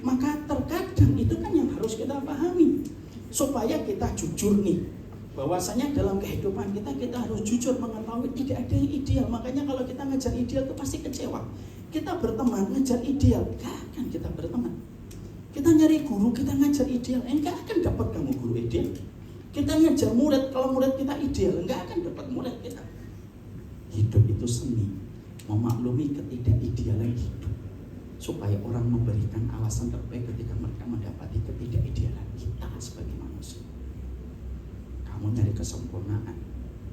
Maka terkadang itu kan yang harus kita pahami. Supaya kita jujur nih, bahwasanya dalam kehidupan kita harus jujur mengetahui tidak ada yang ideal. Makanya kalau kita ngejar ideal itu pasti kecewa. Kita berteman ngejar ideal, gak akan kita berteman. Kita nyari guru, kita ngajar ideal, enggak akan dapat kamu guru ideal. Kita ngejar murid, kalau murid kita ideal, enggak akan dapat murid kita. Hidup itu seni, memaklumi ketidakidealan hidup, supaya orang memberikan alasan terbaik ketika mereka mendapati ketidakidealan kita sebagai manusia. Kamu nyari kesempurnaan,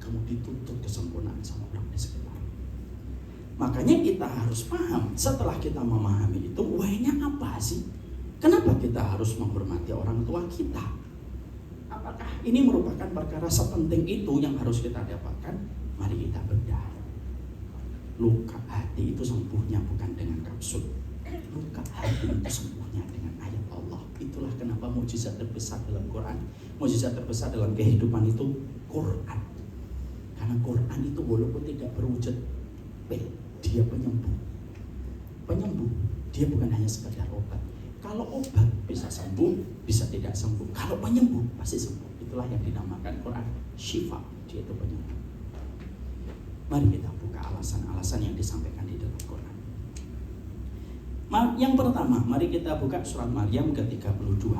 kamu dituntut kesempurnaan sama orang di sekitar. Makanya kita harus paham, setelah kita memahami itu, why-nya apa sih? Kenapa kita harus menghormati orang tua kita? Apakah ini merupakan perkara sepenting itu yang harus kita dapatkan? Mari kita bedah. Luka hati itu sembuhnya bukan dengan kapsul. Luka hati itu sembuhnya dengan ayat Allah. Itulah kenapa mukjizat terbesar dalam Quran, mukjizat terbesar dalam kehidupan itu Quran. Karena Quran itu walaupun tidak berwujud dia penyembuh. Penyembuh, dia bukan hanya sekedar obat. Kalau obat bisa sembuh, bisa tidak sembuh. Kalau penyembuh pasti sembuh. Itu itulah yang dinamakan Quran syifa, yaitu penyembuh. Mari kita buka alasan-alasan yang disampaikan di dalam Quran. Yang pertama, mari kita buka surat Maryam ke-32.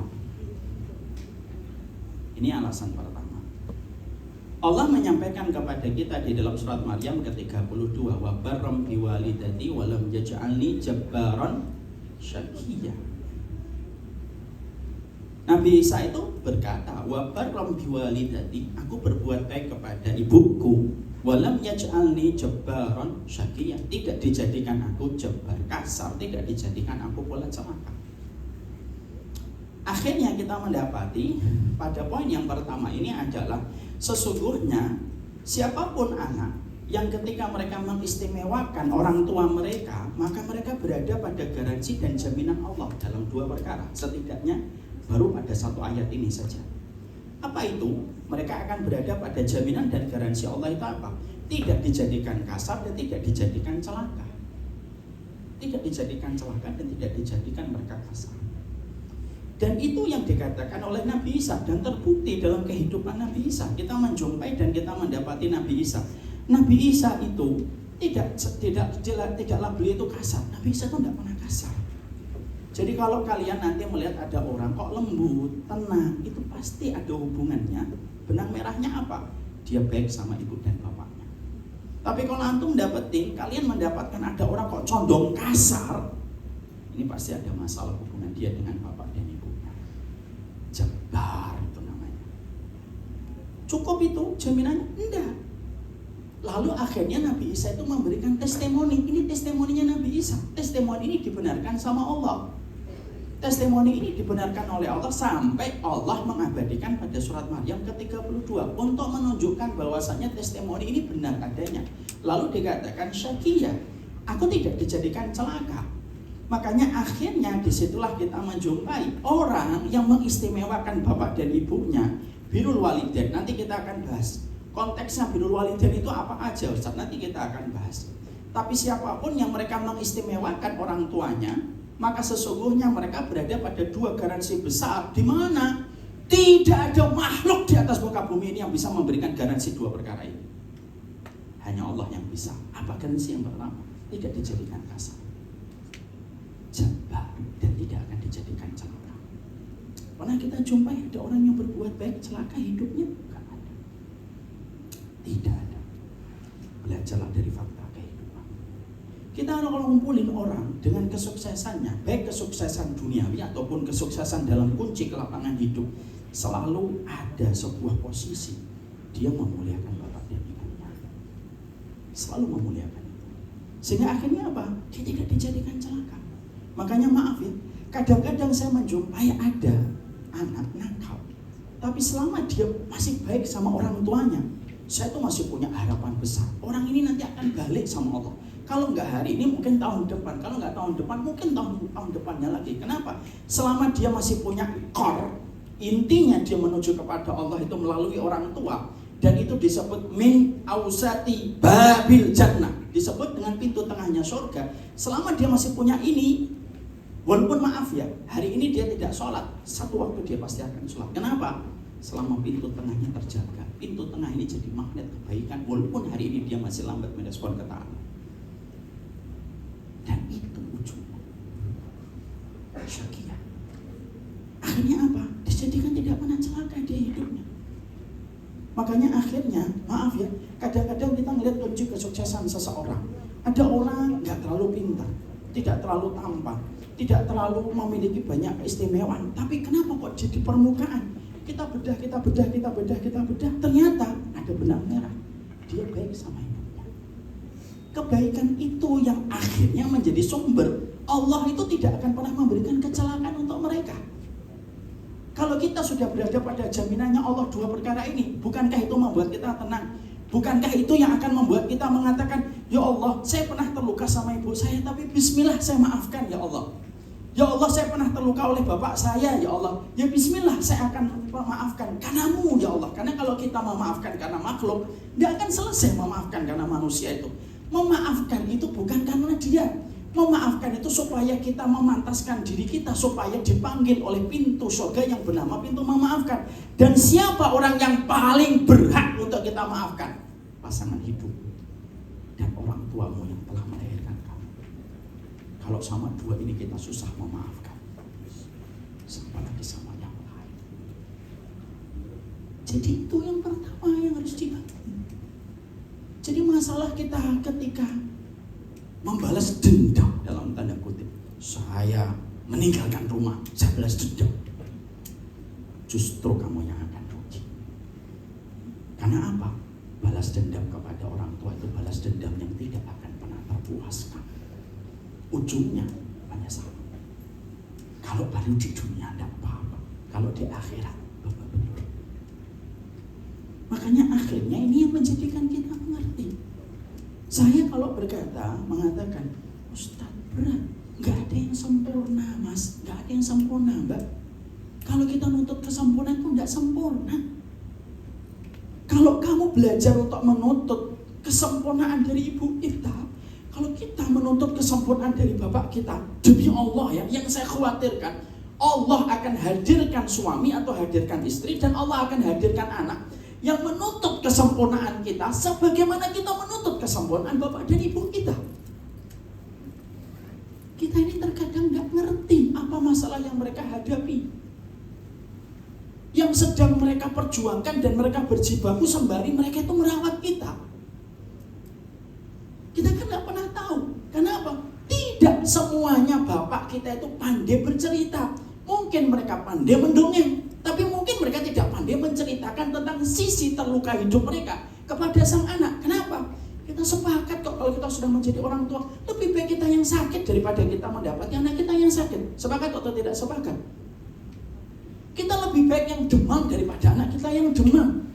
Ini alasan pertama. Allah menyampaikan kepada kita di dalam surat Maryam ke-32, wa barram biwalidati wa lam yaj'alni jabbaran syaqiyya. Nabi Isa itu berkata, wa barram biwalidati, aku berbuat baik kepada ibuku, wa lam yaj'alni jabbaran syaqiyya, tidak dijadikan aku jabbar kasar, tidak dijadikan aku pula celaka. Akhirnya kita mendapati pada poin yang pertama ini adalah sesungguhnya siapapun anak yang ketika mereka mengistimewakan orang tua mereka, maka mereka berada pada garansi dan jaminan Allah dalam dua perkara. Setidaknya baru pada satu ayat ini saja. Apa itu? Mereka akan berada pada jaminan dan garansi Allah itu apa? Tidak dijadikan kasar dan tidak dijadikan celaka. Tidak dijadikan celaka dan tidak dijadikan mereka kasar. Dan itu yang dikatakan oleh Nabi Isa dan terbukti dalam kehidupan Nabi Isa. Kita menjumpai dan kita mendapati Nabi Isa. Nabi Isa itu tidaklah beliau itu kasar. Nabi Isa itu tidak pernah kasar. Jadi kalau kalian nanti melihat ada orang kok lembut, tenang, itu pasti ada hubungannya. Benang merahnya apa? Dia baik sama ibu dan bapaknya. Tapi kalau antum kalian mendapatkan ada orang kok condong kasar, ini pasti ada masalah hubungan dia dengan bapak dan ibunya. Jabbar itu namanya. Cukup itu jaminannya? Enggak. Lalu akhirnya Nabi Isa itu memberikan testimoni. Ini testimoninya Nabi Isa. Testimoni ini dibenarkan sama Allah. Testimoni ini dibenarkan oleh Allah sampai Allah mengabadikan pada surat Maryam ke-32 untuk menunjukkan bahwasanya testimoni ini benar adanya. Lalu dikatakan syaqiyya, aku tidak dijadikan celaka. Makanya akhirnya disitulah kita menjumpai orang yang mengistimewakan bapak dan ibunya, birrul walidain. Nanti kita akan bahas konteksnya birrul walidain itu apa aja, Ustaz. Nanti kita akan bahas. Tapi siapapun yang mereka mengistimewakan orang tuanya, maka sesungguhnya mereka berada pada dua garansi besar, di mana tidak ada makhluk di atas muka bumi ini yang bisa memberikan garansi dua perkara ini. Hanya Allah yang bisa. Apa garansi yang pertama? Tidak dijadikan kasar, jabbar, dan tidak akan dijadikan celaka. Pernah kita jumpai ada orang yang berbuat baik celaka hidupnya? Bukan ada. Tidak ada. Belajarlah dari fakta kehidupan. Kita kalau ngumpulin orang dengan kesuksesannya, baik kesuksesan duniawi ataupun kesuksesan dalam kunci kelapangan hidup, selalu ada sebuah posisi dia memuliakan bapak dan ibunya. Selalu memuliakan itu. Sehingga akhirnya apa? Dia tidak dijadikan celaka. Makanya maaf ya, kadang-kadang saya menjumpai ada anak nakal, tapi selama dia masih baik sama orang tuanya, saya tuh masih punya harapan besar. Orang ini nanti akan balik sama Allah. Kalau nggak hari ini mungkin tahun depan, kalau nggak tahun depan mungkin tahun depannya lagi. Kenapa? Selama dia masih punya core, intinya dia menuju kepada Allah itu melalui orang tua. Dan itu disebut min ausati babil jannah, disebut dengan pintu tengahnya surga. Selama dia masih punya ini, walaupun maaf ya, hari ini dia tidak sholat, satu waktu dia pasti akan sholat. Kenapa? Selama pintu tengahnya terjaga. Pintu tengah ini jadi magnet kebaikan, walaupun hari ini dia masih lambat merespon ketaatan. Dan itu ujungnya syaqiyah. Akhirnya apa? Dijadikan tidak pernah celaka dia hidupnya. Makanya akhirnya, maaf ya, kadang-kadang kita melihat kunci kesuksesan seseorang. Ada orang nggak terlalu pintar, tidak terlalu tampan, tidak terlalu memiliki banyak keistimewaan. Tapi kenapa kok jadi permukaan? Kita bedah, ternyata ada benang merah. Dia baik sama ibunya. Kebaikan itu yang akhirnya menjadi sumber. Allah itu tidak akan pernah memberikan kecelakaan untuk mereka. Kalau kita sudah berada pada jaminannya Allah dua perkara ini, bukankah itu membuat kita tenang? Bukankah itu yang akan membuat kita mengatakan, ya Allah, saya pernah terluka sama ibu saya, tapi bismillah saya maafkan ya Allah. Ya Allah, saya pernah terluka oleh bapak saya, ya Allah. Ya bismillah saya akan memaafkan karenamu ya Allah. Karena kalau kita memaafkan karena makhluk, tidak akan selesai memaafkan karena manusia itu. Memaafkan itu bukan karena dia, Memaafkan itu supaya kita memantaskan diri kita, supaya dipanggil oleh pintu surga yang bernama pintu memaafkan. Dan siapa orang yang paling berhak untuk kita maafkan? Pasangan hidup dan orang tuamu yang telah melahirkan kamu. Kalau sama dua ini kita susah memaafkan, apalagi sama yang lain. Jadi itu yang pertama yang harus dibantu. Jadi masalah kita ketika membalas dendam dalam tanda kutip, saya meninggalkan rumah, saya balas dendam, justru kamu yang akan rugi. Karena apa? Balas dendam kepada orang tua itu balas dendam yang tidak akan pernah terpuaskan. Ujungnya hanya sama. Kalau baru di dunia tidak apa-apa, kalau di akhirat babak belur. Makanya akhirnya ini yang menjadikan kita mengerti. Saya kalau mengatakan, Ustadz berat, nggak ada yang sempurna mas, nggak ada yang sempurna mbak. Kalau kita nuntut kesempurnaan itu nggak sempurna. Kalau kamu belajar untuk menuntut kesempurnaan dari ibu kita, kalau kita menuntut kesempurnaan dari bapak kita, demi Allah ya, yang saya khawatirkan, Allah akan hadirkan suami atau hadirkan istri, dan Allah akan hadirkan anak yang menuntut kesempurnaan kita sebagaimana kita menuntut kesempurnaan bapak dan ibu kita. Kita ini terkadang gak ngerti apa masalah yang mereka hadapi, yang sedang mereka perjuangkan dan mereka berjibaku sembari mereka itu merawat kita. Kita kan gak pernah tahu. Kenapa? Tidak semuanya bapak kita itu pandai bercerita. Mungkin mereka pandai mendongeng, tapi mungkin mereka tidak pandai menceritakan tentang sisi terluka hidup mereka kepada sang anak. Kenapa? Kita sepakat kok kalau kita sudah menjadi orang tua, lebih baik kita yang sakit daripada kita mendapati anak kita yang sakit. Sepakat atau tidak sepakat? Kita lebih baik yang demam daripada anak kita yang demam.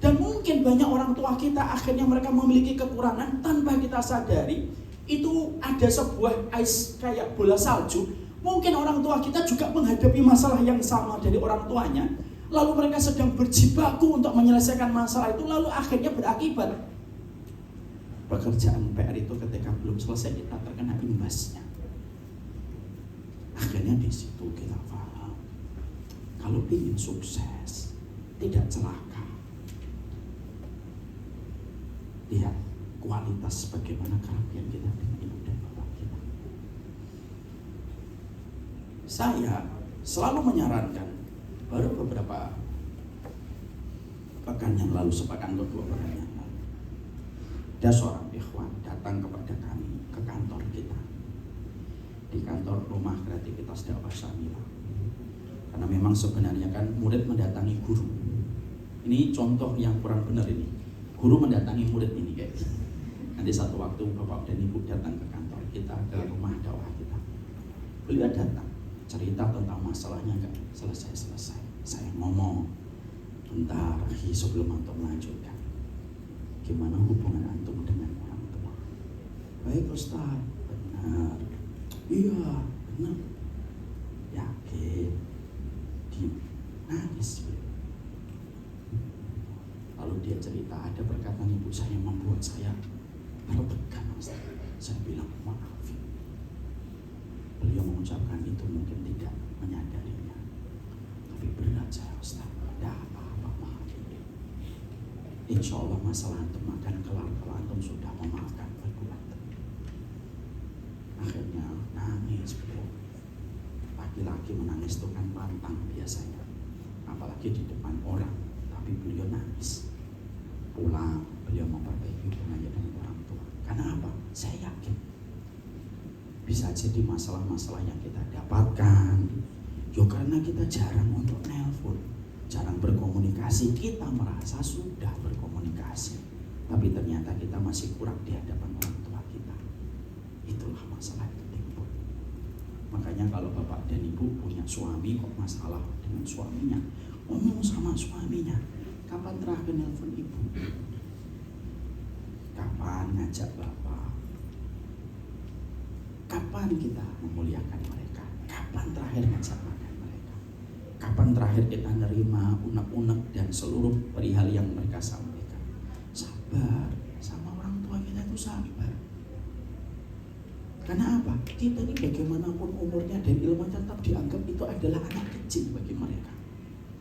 Dan mungkin banyak orang tua kita akhirnya mereka memiliki kekurangan tanpa kita sadari. Itu ada sebuah ice kayak bola salju. Mungkin orang tua kita juga menghadapi masalah yang sama dari orang tuanya. Lalu mereka sedang berjibaku untuk menyelesaikan masalah itu. Lalu akhirnya berakibat pekerjaan PR itu ketika belum selesai kita terkena imbasnya. Akhirnya di situ kita paham. Kalau ingin sukses, tidak celaka, lihat kualitas bagaimana kerapian kita dengan ibu dan bapak kita. Saya selalu menyarankan, baru beberapa pekan yang lalu, sepekan atau 2 pekan yang lalu, ada seorang ikhwan datang kepada kami ke kantor kita, di kantor Rumah Kreativitas Dakwah Syamilah. Karena memang sebenarnya kan murid mendatangi guru. Ini contoh yang kurang benar ini. Guru mendatangi murid ini kayak gini. Nanti satu waktu bapak dan ibu datang ke kantor kita, ke rumah dakwah kita. Beliau datang, cerita tentang masalahnya nggak selesai-selesai. Saya ngomong, bentar sebelum antum melanjutkan, gimana hubungan antum dengan orang tua? Baik Ustaz, benar. Iya, benar. Yakin? Nangis. Lalu dia cerita, ada perkataan ibu saya yang membuat saya tertekan. Saya bilang maaf. Beliau mengucapkan itu mungkin tidak menyadarinya, tapi berat saya Ustaz. Ada apa-apa maaf. Insya Allah masalah antum akan kelar kalau antum sudah memaafkan berbuat. Akhirnya nangis beliau. Laki-laki menangis itu kan pantang biasanya, apalagi di depan orang. Tapi beliau nangis. Pulang beliau memperbaiki hubungannya dengan orang tua. Karena apa? Saya yakin bisa jadi masalah-masalah yang kita dapatkan karena kita jarang untuk nelpon, jarang berkomunikasi. Kita merasa sudah berkomunikasi, tapi ternyata kita masih kurang di hadapan orang tua kita. Itulah masalah itu timbul. Makanya kalau bapak dan ibu punya suami kok masalah dengan suaminya, ngomong sama suaminya, kapan terakhir nelpon ibu? Kapan ngajak bapak? Kapan kita memuliakan mereka? Kapan terakhir ngajak makan mereka? Kapan terakhir kita nerima unek-unek dan seluruh perihal yang mereka sampaikan? Sabar, sama orang tua kita itu sabar. Karena apa? Kita ini bagaimanapun umurnya dan ilmunya tetap dianggap itu adalah anak kecil bagi mereka.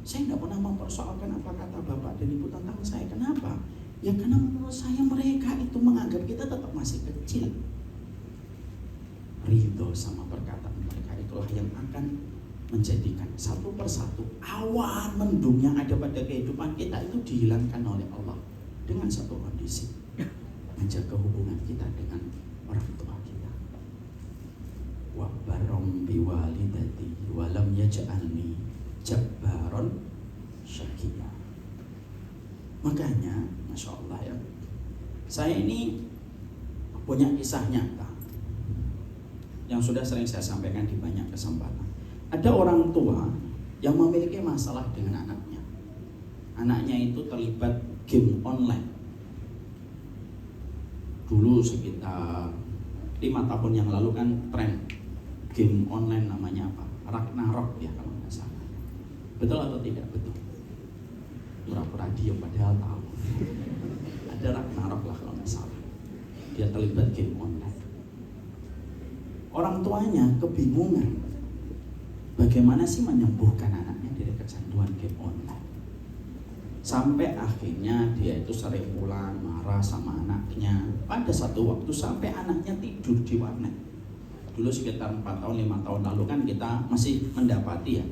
Saya tidak pernah mempersoalkan apa kata bapak dan ibu tentang saya. Kenapa? Ya karena menurut saya mereka itu menganggap kita tetap masih kecil. Ridho sama perkataan mereka itulah yang akan menjadikan satu persatu awan mendung yang ada pada kehidupan kita itu dihilangkan oleh Allah dengan satu kondisi, menjaga hubungan kita dengan orang tua kita. Wa barrom biwalidati walam yaj'alni jabbaron syakiyya. Makanya Masya Allah ya, saya ini punya kisah nyata yang sudah sering saya sampaikan di banyak kesempatan. Ada orang tua yang memiliki masalah dengan anaknya. Anaknya itu terlibat game online. Dulu sekitar 5 tahun yang lalu kan tren game online namanya apa? Ragnarok ya kalau nggak salah. Betul atau tidak betul? Pura-pura diem padahal tahu. Ada Ragnarok lah kalau nggak salah. Dia terlibat game online. Orang tuanya kebingungan bagaimana sih menyembuhkan anaknya dari kecanduan game online. Sampai akhirnya dia itu sering pulang marah sama anaknya. Pada satu waktu sampai anaknya tidur di warnet. Dulu sekitar 4 tahun 5 tahun lalu kan kita masih mendapati ya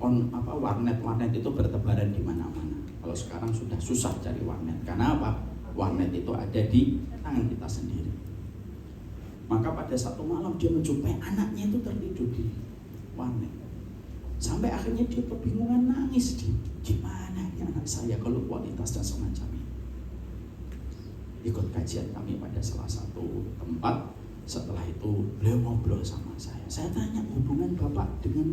warnet itu bertebaran di mana-mana. Kalau sekarang sudah susah cari warnet. Karena apa? Warnet itu ada di tangan kita sendiri. Maka pada satu malam dia menjumpai anaknya itu tertidur di warnet. Sampai akhirnya dia kebingungan nangis. Gimana ya anak saya kalau kualitasnya semacam ini? Ikut kajian kami pada salah satu tempat. Setelah itu beliau ngobrol sama saya. Saya tanya hubungan bapak dengan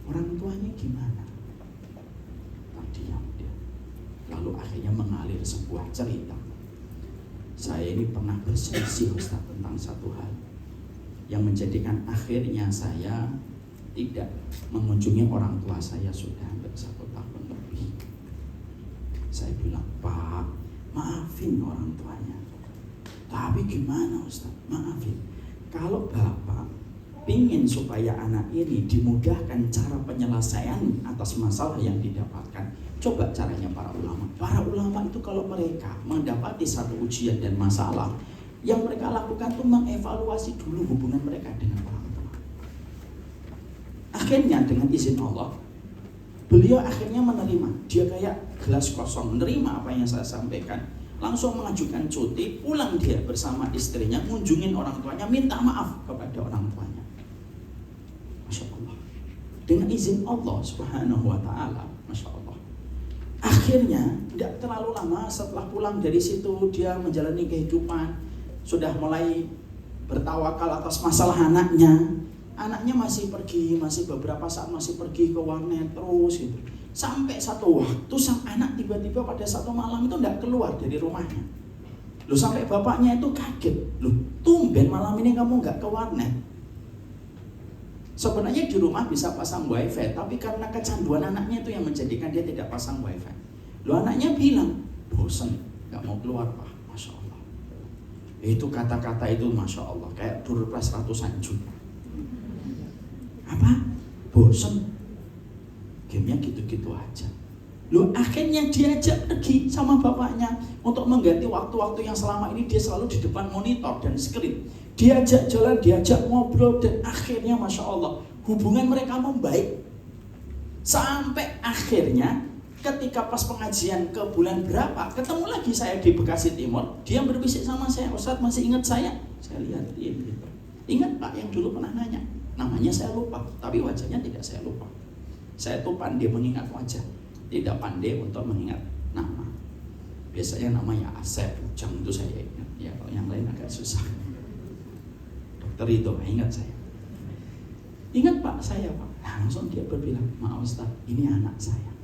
orang tuanya gimana? Terdiam dia. Lalu akhirnya mengalir sebuah cerita. Saya ini pernah berselisih Ustaz tentang satu hal yang menjadikan akhirnya saya tidak mengunjungi orang tua saya sudah hampir 1 tahun lebih. Saya bilang, Pak, maafin orang tuanya. Tapi gimana Ustaz? Maafin. Kalau Bapak ingin supaya anak ini dimudahkan cara penyelesaian atas masalah yang didapatkan, coba caranya para ulama. Para ulama itu kalau mereka mendapati satu ujian dan masalah, yang mereka lakukan itu mengevaluasi dulu hubungan mereka dengan orang tua. Akhirnya dengan izin Allah, beliau akhirnya menerima. Dia kayak gelas kosong, menerima apa yang saya sampaikan. Langsung mengajukan cuti, pulang dia bersama istrinya, ngunjungin orang tuanya, minta maaf kepada orang tuanya. Masya Allah. Dengan izin Allah Subhanahu wa ta'ala, Masya Allah. Akhirnya, tidak terlalu lama setelah pulang dari situ, dia menjalani kehidupan, sudah mulai bertawakal atas masalah anaknya. Anaknya masih pergi, masih beberapa saat masih pergi ke warnet terus gitu. Sampai satu waktu sang anak tiba-tiba pada satu malam itu tidak keluar dari rumahnya. Loh, sampai bapaknya itu kaget. Loh, tumben malam ini kamu nggak ke warnet. Sebenarnya di rumah bisa pasang wifi, tapi karena kecanduan anaknya itu yang menjadikan dia tidak pasang wifi. Loh, anaknya bilang, bosan, nggak mau keluar Pak. Masya Allah. Itu kata-kata itu Masya Allah, kayak durplas ratusan juta. Apa? Bosan. Gamenya gitu-gitu aja. Loh, akhirnya diajak pergi sama bapaknya untuk mengganti waktu-waktu yang selama ini dia selalu di depan monitor dan screen. Diajak jalan, diajak ngobrol, dan akhirnya Masya Allah hubungan mereka membaik. Sampai akhirnya ketika pas pengajian ke bulan berapa, ketemu lagi saya di Bekasi Timur. Dia berbisik sama saya, Ustadz masih ingat saya? Saya lihat, iya gitu. Ingat Pak yang dulu pernah nanya? Namanya saya lupa, tapi wajahnya tidak saya lupa. Saya tuh pandai mengingat wajah, tidak pandai untuk mengingat nama. Biasanya namanya Asep, Ujang itu saya ingat. Ya kalau yang lain agak susah. Dokter itu ingat saya. Ingat Pak saya Pak. Langsung dia berbilang, maaf Ustaz, ini anak saya.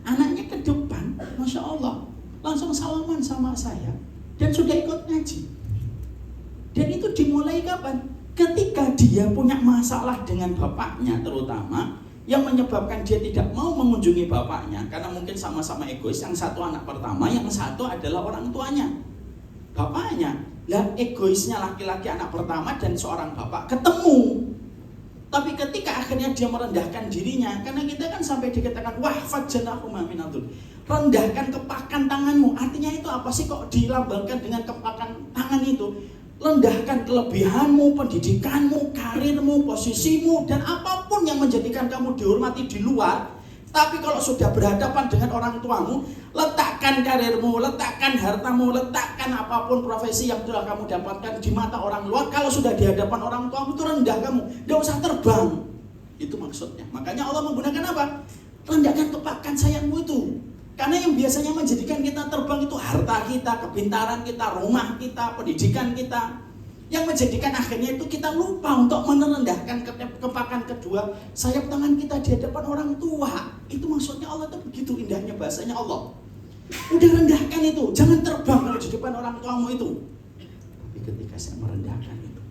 Anaknya ke depan, Masya Allah, langsung salaman sama saya dan sudah ikut ngaji. Dan itu dimulai kapan? Ketika dia punya masalah dengan bapaknya terutama, yang menyebabkan dia tidak mau mengunjungi bapaknya karena mungkin sama-sama egois. Yang satu anak pertama, yang satu adalah orang tuanya, bapaknya. Lah egoisnya laki-laki anak pertama dan seorang bapak ketemu. Tapi ketika akhirnya dia merendahkan dirinya, karena kita kan sampai dikatakan wahfad janahuma minadul, rendahkan kepakan tanganmu. Artinya itu apa sih kok dilambangkan dengan kepakan tangan itu? Rendahkan kelebihanmu, pendidikanmu, karirmu, posisimu, dan apapun yang menjadikan kamu dihormati di luar. Tapi kalau sudah berhadapan dengan orang tuamu, letakkan karirmu, letakkan hartamu, letakkan apapun profesi yang telah kamu dapatkan di mata orang luar. Kalau sudah di hadapan orang tuamu itu rendah kamu, tidak usah terbang. Itu maksudnya. Makanya Allah menggunakan apa? Rendahkan kepakan sayangmu itu. Karena yang biasanya menjadikan kita terbang itu harta kita, kepintaran kita, rumah kita, pendidikan kita. Yang menjadikan akhirnya itu kita lupa untuk merendahkan kepakan kedua sayap tangan kita di hadapan orang tua. Itu maksudnya Allah itu begitu indahnya bahasanya Allah. Udah rendahkan itu, jangan terbang kalau di depan orang tuamu itu. Tapi ketika saya merendahkan itu,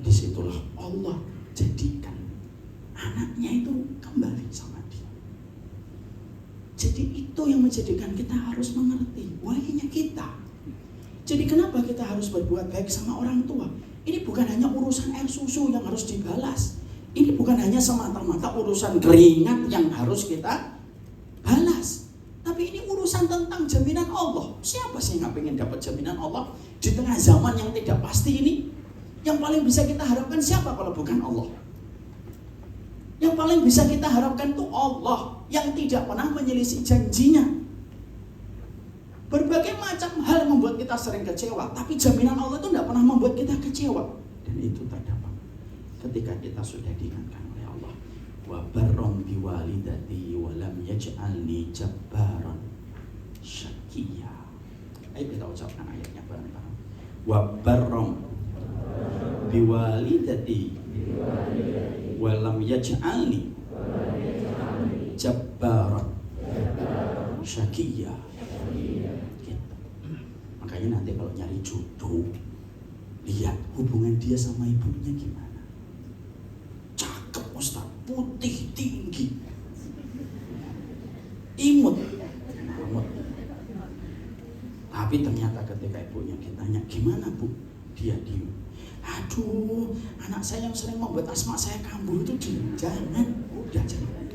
disitulah Allah jadikan anaknya itu kembali sama dia. Jadi itu yang menjadikan kita harus mengerti wahainya kita. Jadi kenapa kita harus berbuat baik sama orang tua? Ini bukan hanya urusan air susu yang harus dibalas. Ini bukan hanya semata-mata urusan keringat yang harus kita balas. Tapi ini urusan tentang jaminan Allah. Siapa sih yang pengen dapat jaminan Allah di tengah zaman yang tidak pasti ini? Yang paling bisa kita harapkan siapa kalau bukan Allah? Yang paling bisa kita harapkan itu Allah yang tidak pernah menyelisih janjinya. Berbagai macam hal membuat kita sering kecewa, tapi jaminan Allah itu tidak pernah membuat kita kecewa. Dan itu terdapat ketika kita sudah diingatkan oleh Allah, wa barram biwalidati wa lam yaj'alni jabbaran syaqiyya. Ayo kita ucapkan ayatnya bareng-bareng. Wa barram biwalidati wa lam yaj'alni jabbaran syaqiyya. Makanya nanti kalau nyari jodoh, lihat hubungan dia sama ibunya gimana. Cakep Ustaz, putih, tinggi, imut. Tapi ternyata ketika ibunya ditanya, gimana Bu? Dia diem. Aduh, anak saya yang sering membuat asma saya kambuh itu jangan. Udah jangan.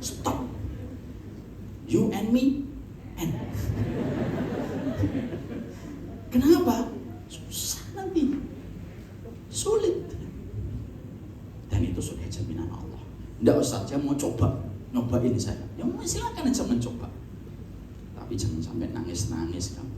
Stop. You and me and. Kenapa? Susah nanti, sulit. Dan itu sudah jaminan Allah. Tidak usah, saya mau coba, nyobain saya. Ya silakan aja mencoba. Tapi jangan sampai nangis-nangis kamu.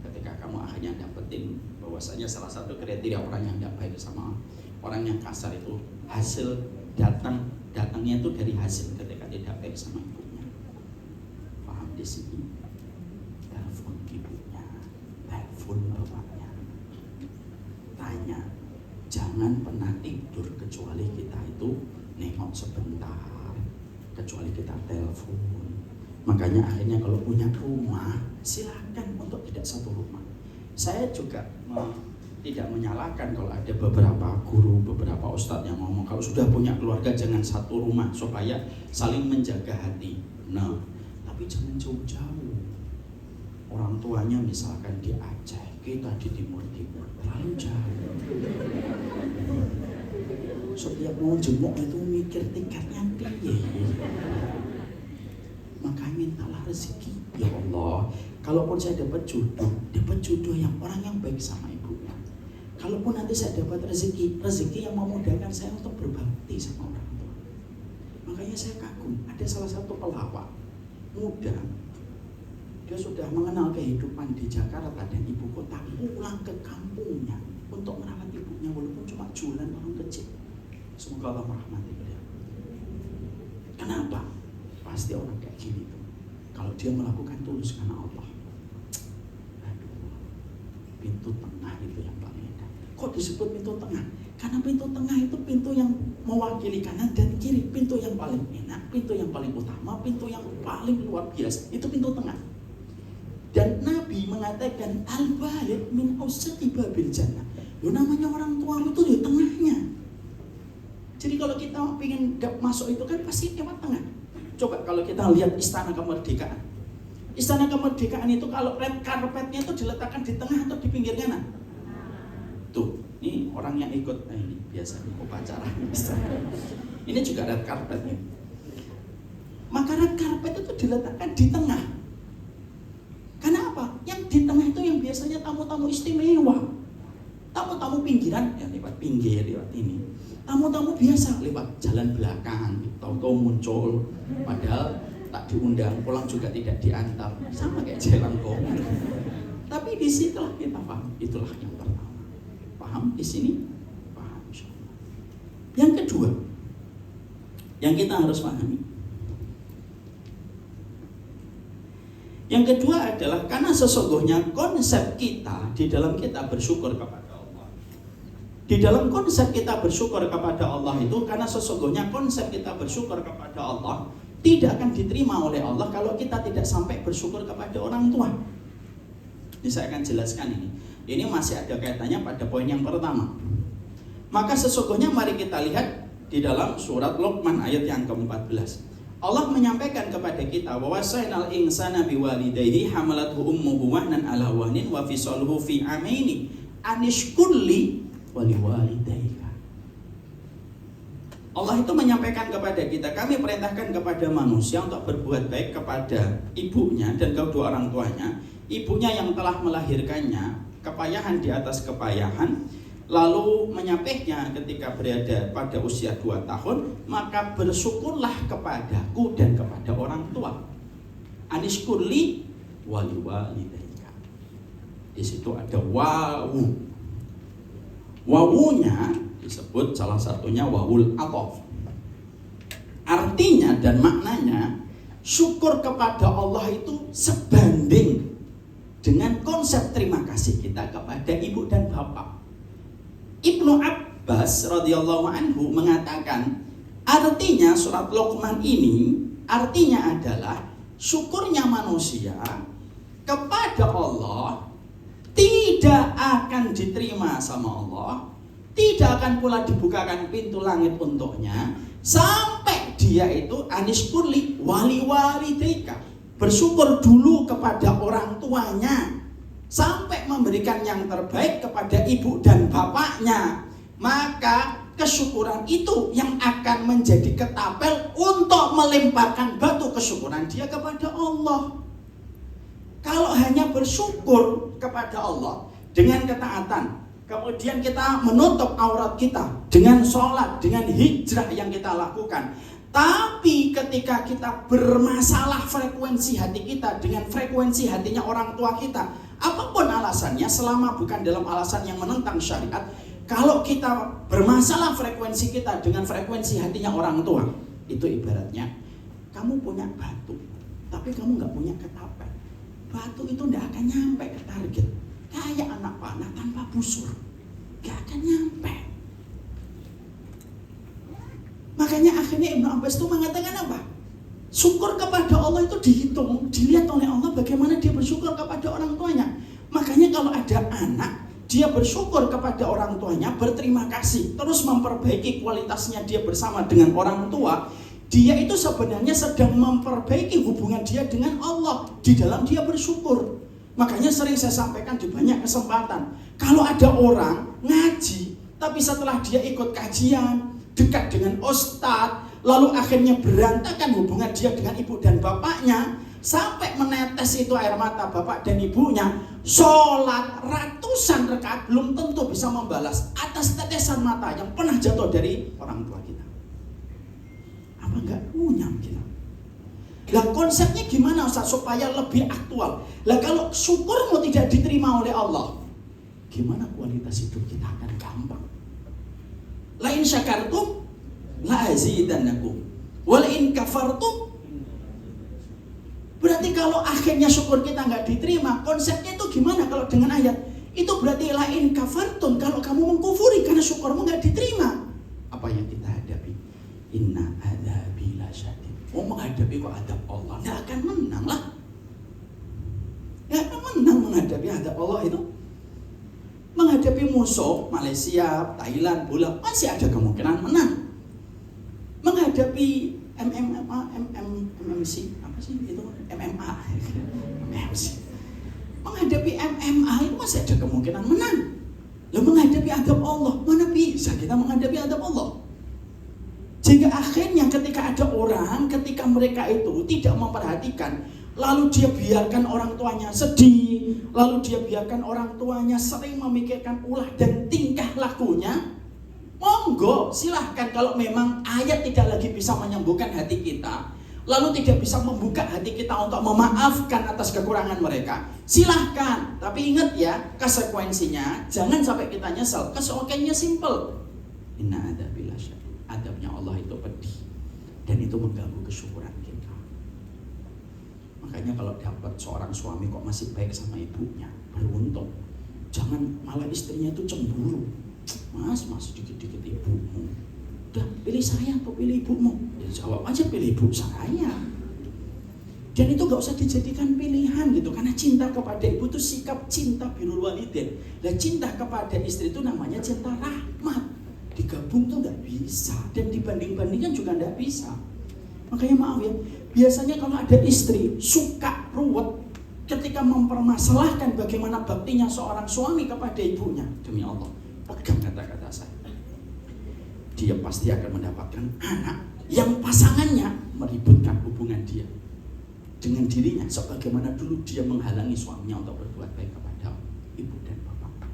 Ketika kamu akhirnya dapetin bahwasanya salah satu kriteria orang yang tidak baik sama orang yang kasar itu hasil datangnya itu dari hasil ketika tidak baik sama ibunya. Paham di sini? Telepon ibunya, telepon bapaknya, tanya, jangan pernah tidur kecuali kita itu nengok sebentar, kecuali kita telepon. Makanya akhirnya kalau punya rumah, silakan untuk tidak satu rumah. Saya juga tidak menyalahkan kalau ada beberapa guru, beberapa ustadz yang ngomong kalau sudah punya keluarga jangan satu rumah supaya saling menjaga hati. Nah, tapi jangan jauh-jauh. Orang tuanya misalkan di Aceh, kita di Timur-Timur, terlalu jauh. Setiap mau jenguk itu mikir tiketnya piye. Makanya mintalah rezeki. Ya Allah, kalaupun saya dapat jodoh yang orang yang baik sama ibunya. Kalaupun nanti saya dapat rezeki yang memudahkan saya untuk berbakti sama orang tua. Makanya saya kagum, ada salah satu pelawak muda. Dia sudah mengenal kehidupan di Jakarta dan ibu kota, pulang ke kampungnya untuk merawat ibunya walaupun cuma jualan orang kecil. Semoga Allah merahmati beliau. Kenapa? Pasti orang kayak gini tuh, kalau dia melakukan tulus karena Allah, aduh, pintu tengah itu yang paling enak. Kok disebut pintu tengah? Karena pintu tengah itu pintu yang mewakili kanan dan kiri. Pintu yang paling enak, pintu yang paling utama, pintu yang paling luar biasa, itu pintu tengah. Dan Nabi mengatakan al-walid min awsati babil jannah. Loh, namanya orang tua itu di tengahnya. Jadi kalau kita ingin masuk itu kan pasti lewat tengah. Coba kalau kita lihat istana kemerdekaan, Istana Kemerdekaan itu kalau red carpetnya itu diletakkan di tengah atau di pinggir kanan? Tuh, ini orang yang ikut, ini biasanya upacara. Ini juga red carpetnya. Maka red carpet itu diletakkan di tengah. Karena apa? Yang di tengah itu yang biasanya tamu-tamu istimewa. Tamu-tamu pinggiran, ya lewat pinggir, lewat ini. Tamu-tamu biasa lewat jalan belakang, tahu-tahu muncul. Padahal tak diundang, pulang juga tidak diantar. Sama kayak jelangkung. Tapi di situlah kita paham. Itulah yang pertama. Paham di sini? Paham insyaallah. Yang kedua, yang kita harus pahami. Yang kedua adalah karena sesungguhnya konsep kita di dalam kita bersyukur kepada Allah. Di dalam konsep kita bersyukur kepada Allah itu, karena sesungguhnya konsep kita bersyukur kepada Allah tidak akan diterima oleh Allah kalau kita tidak sampai bersyukur kepada orang tua. Ini saya akan jelaskan ini. Ini masih ada kaitannya pada poin yang pertama. Maka sesungguhnya mari kita lihat di dalam surat Luqman ayat yang ke-14. Allah menyampaikan kepada kita bahwa wasainal insana biwalidayhi hamalathu ummuhu wahnan ala wahnin wa fisaluhu fi amaini anishkurli waliwalidayka. Allah itu menyampaikan kepada kita, kami perintahkan kepada manusia untuk berbuat baik kepada ibunya dan kedua orang tuanya. Ibunya yang telah melahirkannya, kepayahan di atas kepayahan, lalu menyapihnya ketika berada pada usia 2 tahun, maka bersyukurlah kepadaku dan kepada orang tua. Anishkurli waliwalidayka. Di situ ada wawu. Wawunya disebut salah satunya wawul atof. Artinya dan maknanya, syukur kepada Allah itu sebanding dengan konsep terima kasih kita kepada ibu dan bapak. Ibnu Abbas radhiyallahu anhu mengatakan, artinya surat Luqman ini artinya adalah syukurnya manusia kepada Allah tidak akan diterima sama Allah, tidak akan pula dibukakan pintu langit untuknya sampai dia itu anishkurli waliwalidayka, bersyukur dulu kepada orang tuanya sampai memberikan yang terbaik kepada ibu dan bapaknya. Maka kesyukuran itu yang akan menjadi ketapel untuk melemparkan batu kesyukuran dia kepada Allah. Kalau hanya bersyukur kepada Allah dengan ketaatan, kemudian kita menutup aurat kita dengan sholat, dengan hijrah yang kita lakukan, tapi ketika kita bermasalah frekuensi hati kita dengan frekuensi hatinya orang tua kita, apapun alasannya, selama bukan dalam alasan yang menentang syariat, kalau kita bermasalah frekuensi kita dengan frekuensi hatinya orang tua, itu ibaratnya kamu punya batu, tapi kamu nggak punya ketapel. Batu itu nggak akan nyampe ke target. Kayak anak panah tanpa busur, nggak akan nyampe. Makanya akhirnya Ibnu Abbas itu mengatakan apa? Syukur kepada Allah itu dihitung, dilihat oleh Allah bagaimana dia bersyukur kepada orang tuanya. Makanya kalau ada anak, dia bersyukur kepada orang tuanya, berterima kasih, terus memperbaiki kualitasnya dia bersama dengan orang tua, dia itu sebenarnya sedang memperbaiki hubungan dia dengan Allah di dalam dia bersyukur. Makanya sering saya sampaikan di banyak kesempatan, kalau ada orang ngaji, tapi setelah dia ikut kajian, dekat dengan ustadz, lalu akhirnya berantakan hubungan dia dengan ibu dan bapaknya, sampai menetes itu air mata bapak dan ibunya, sholat ratusan rakaat belum tentu bisa membalas atas tetesan mata yang pernah jatuh dari orang tua kita. Apa enggak punya kita? Lah konsepnya gimana Ustaz supaya lebih aktual? Lah kalau syukurmu tidak diterima oleh Allah, gimana kualitas hidup kita akan gampang? La in syakartum la azidannakum wa la in kafartum. Berarti kalau akhirnya syukur kita nggak diterima, konsepnya itu gimana kalau dengan ayat? Itu berarti la in kafartum, kalau kamu mengkufuri karena syukurmu nggak diterima. Apa yang kita hadapi? Inna adzabi lasyadid. Menghadapi kok adab Allah nggak akan menang lah. Nggak akan menang menghadapi adab Allah itu. Menghadapi musuh Malaysia, Thailand, bola masih ada kemungkinan menang. Menghadapi MMC, apa sih itu? MMA. MMC. Menghadapi MMA itu masih ada kemungkinan menang. Lalu menghadapi adab Allah, mana bisa kita menghadapi adab Allah? Sehingga akhirnya ketika ada orang, ketika mereka itu tidak memperhatikan, lalu dia biarkan orang tuanya sedih, lalu dia biarkan orang tuanya sering memikirkan ulah dan tingkah lakunya, monggo silahkan kalau memang ayat tidak lagi bisa menyembuhkan hati kita, lalu tidak bisa membuka hati kita untuk memaafkan atas kekurangan mereka, silahkan. Tapi ingat ya, konsekuensinya jangan sampai kita nyesel. Konsekuensinya simple. Inna adabillah syadid. Adabnya Allah itu pedih dan itu mengganggu kesyukuran kita. Makanya kalau dapat seorang suami kok masih baik sama ibunya, beruntung. Jangan malah istrinya itu cemburu. Mas dikit-dikit ibumu. Udah pilih saya atau pilih ibumu? Ya jawab aja pilih ibu saya. Dan itu gak usah dijadikan pilihan gitu. Karena cinta kepada ibu itu sikap cinta birrul walidain. Dan cinta kepada istri itu namanya cinta rahmat. Digabung tuh gak bisa. Dan dibanding-bandingkan juga gak bisa. Makanya maaf ya, biasanya kalau ada istri suka ruwet ketika mempermasalahkan bagaimana baktinya seorang suami kepada ibunya. Demi Allah, pegang kata-kata saya, dia pasti akan mendapatkan anak yang pasangannya meributkan hubungan dia dengan dirinya, sebagaimana dulu dia menghalangi suaminya untuk berbuat baik kepada ibu dan bapak.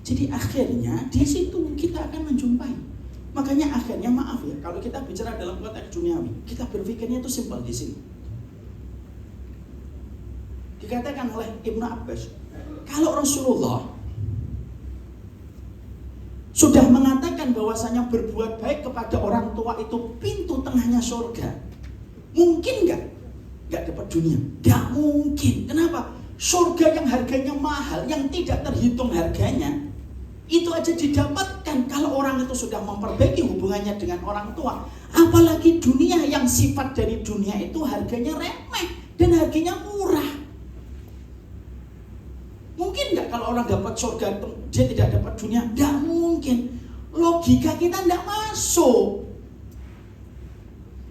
Jadi akhirnya di situ kita akan menjumpai. Makanya akhirnya maaf ya, kalau kita bicara dalam konteks duniawi, kita berpikirnya itu simpel di sini. Dikatakan oleh Ibnu Abbas, kalau Rasulullah sudah mengatakan bahwasanya berbuat baik kepada orang tua itu pintu tengahnya surga, mungkin nggak dapat dunia? Nggak mungkin. Kenapa? Surga yang harganya mahal, yang tidak terhitung harganya, itu aja didapatkan kalau orang itu sudah memperbaiki hubungannya dengan orang tua. Apalagi dunia yang sifat dari dunia itu harganya remeh dan harganya murah. Mungkin nggak kalau orang dapat surga dia tidak dapat dunia? Nggak mungkin. Logika kita nggak masuk.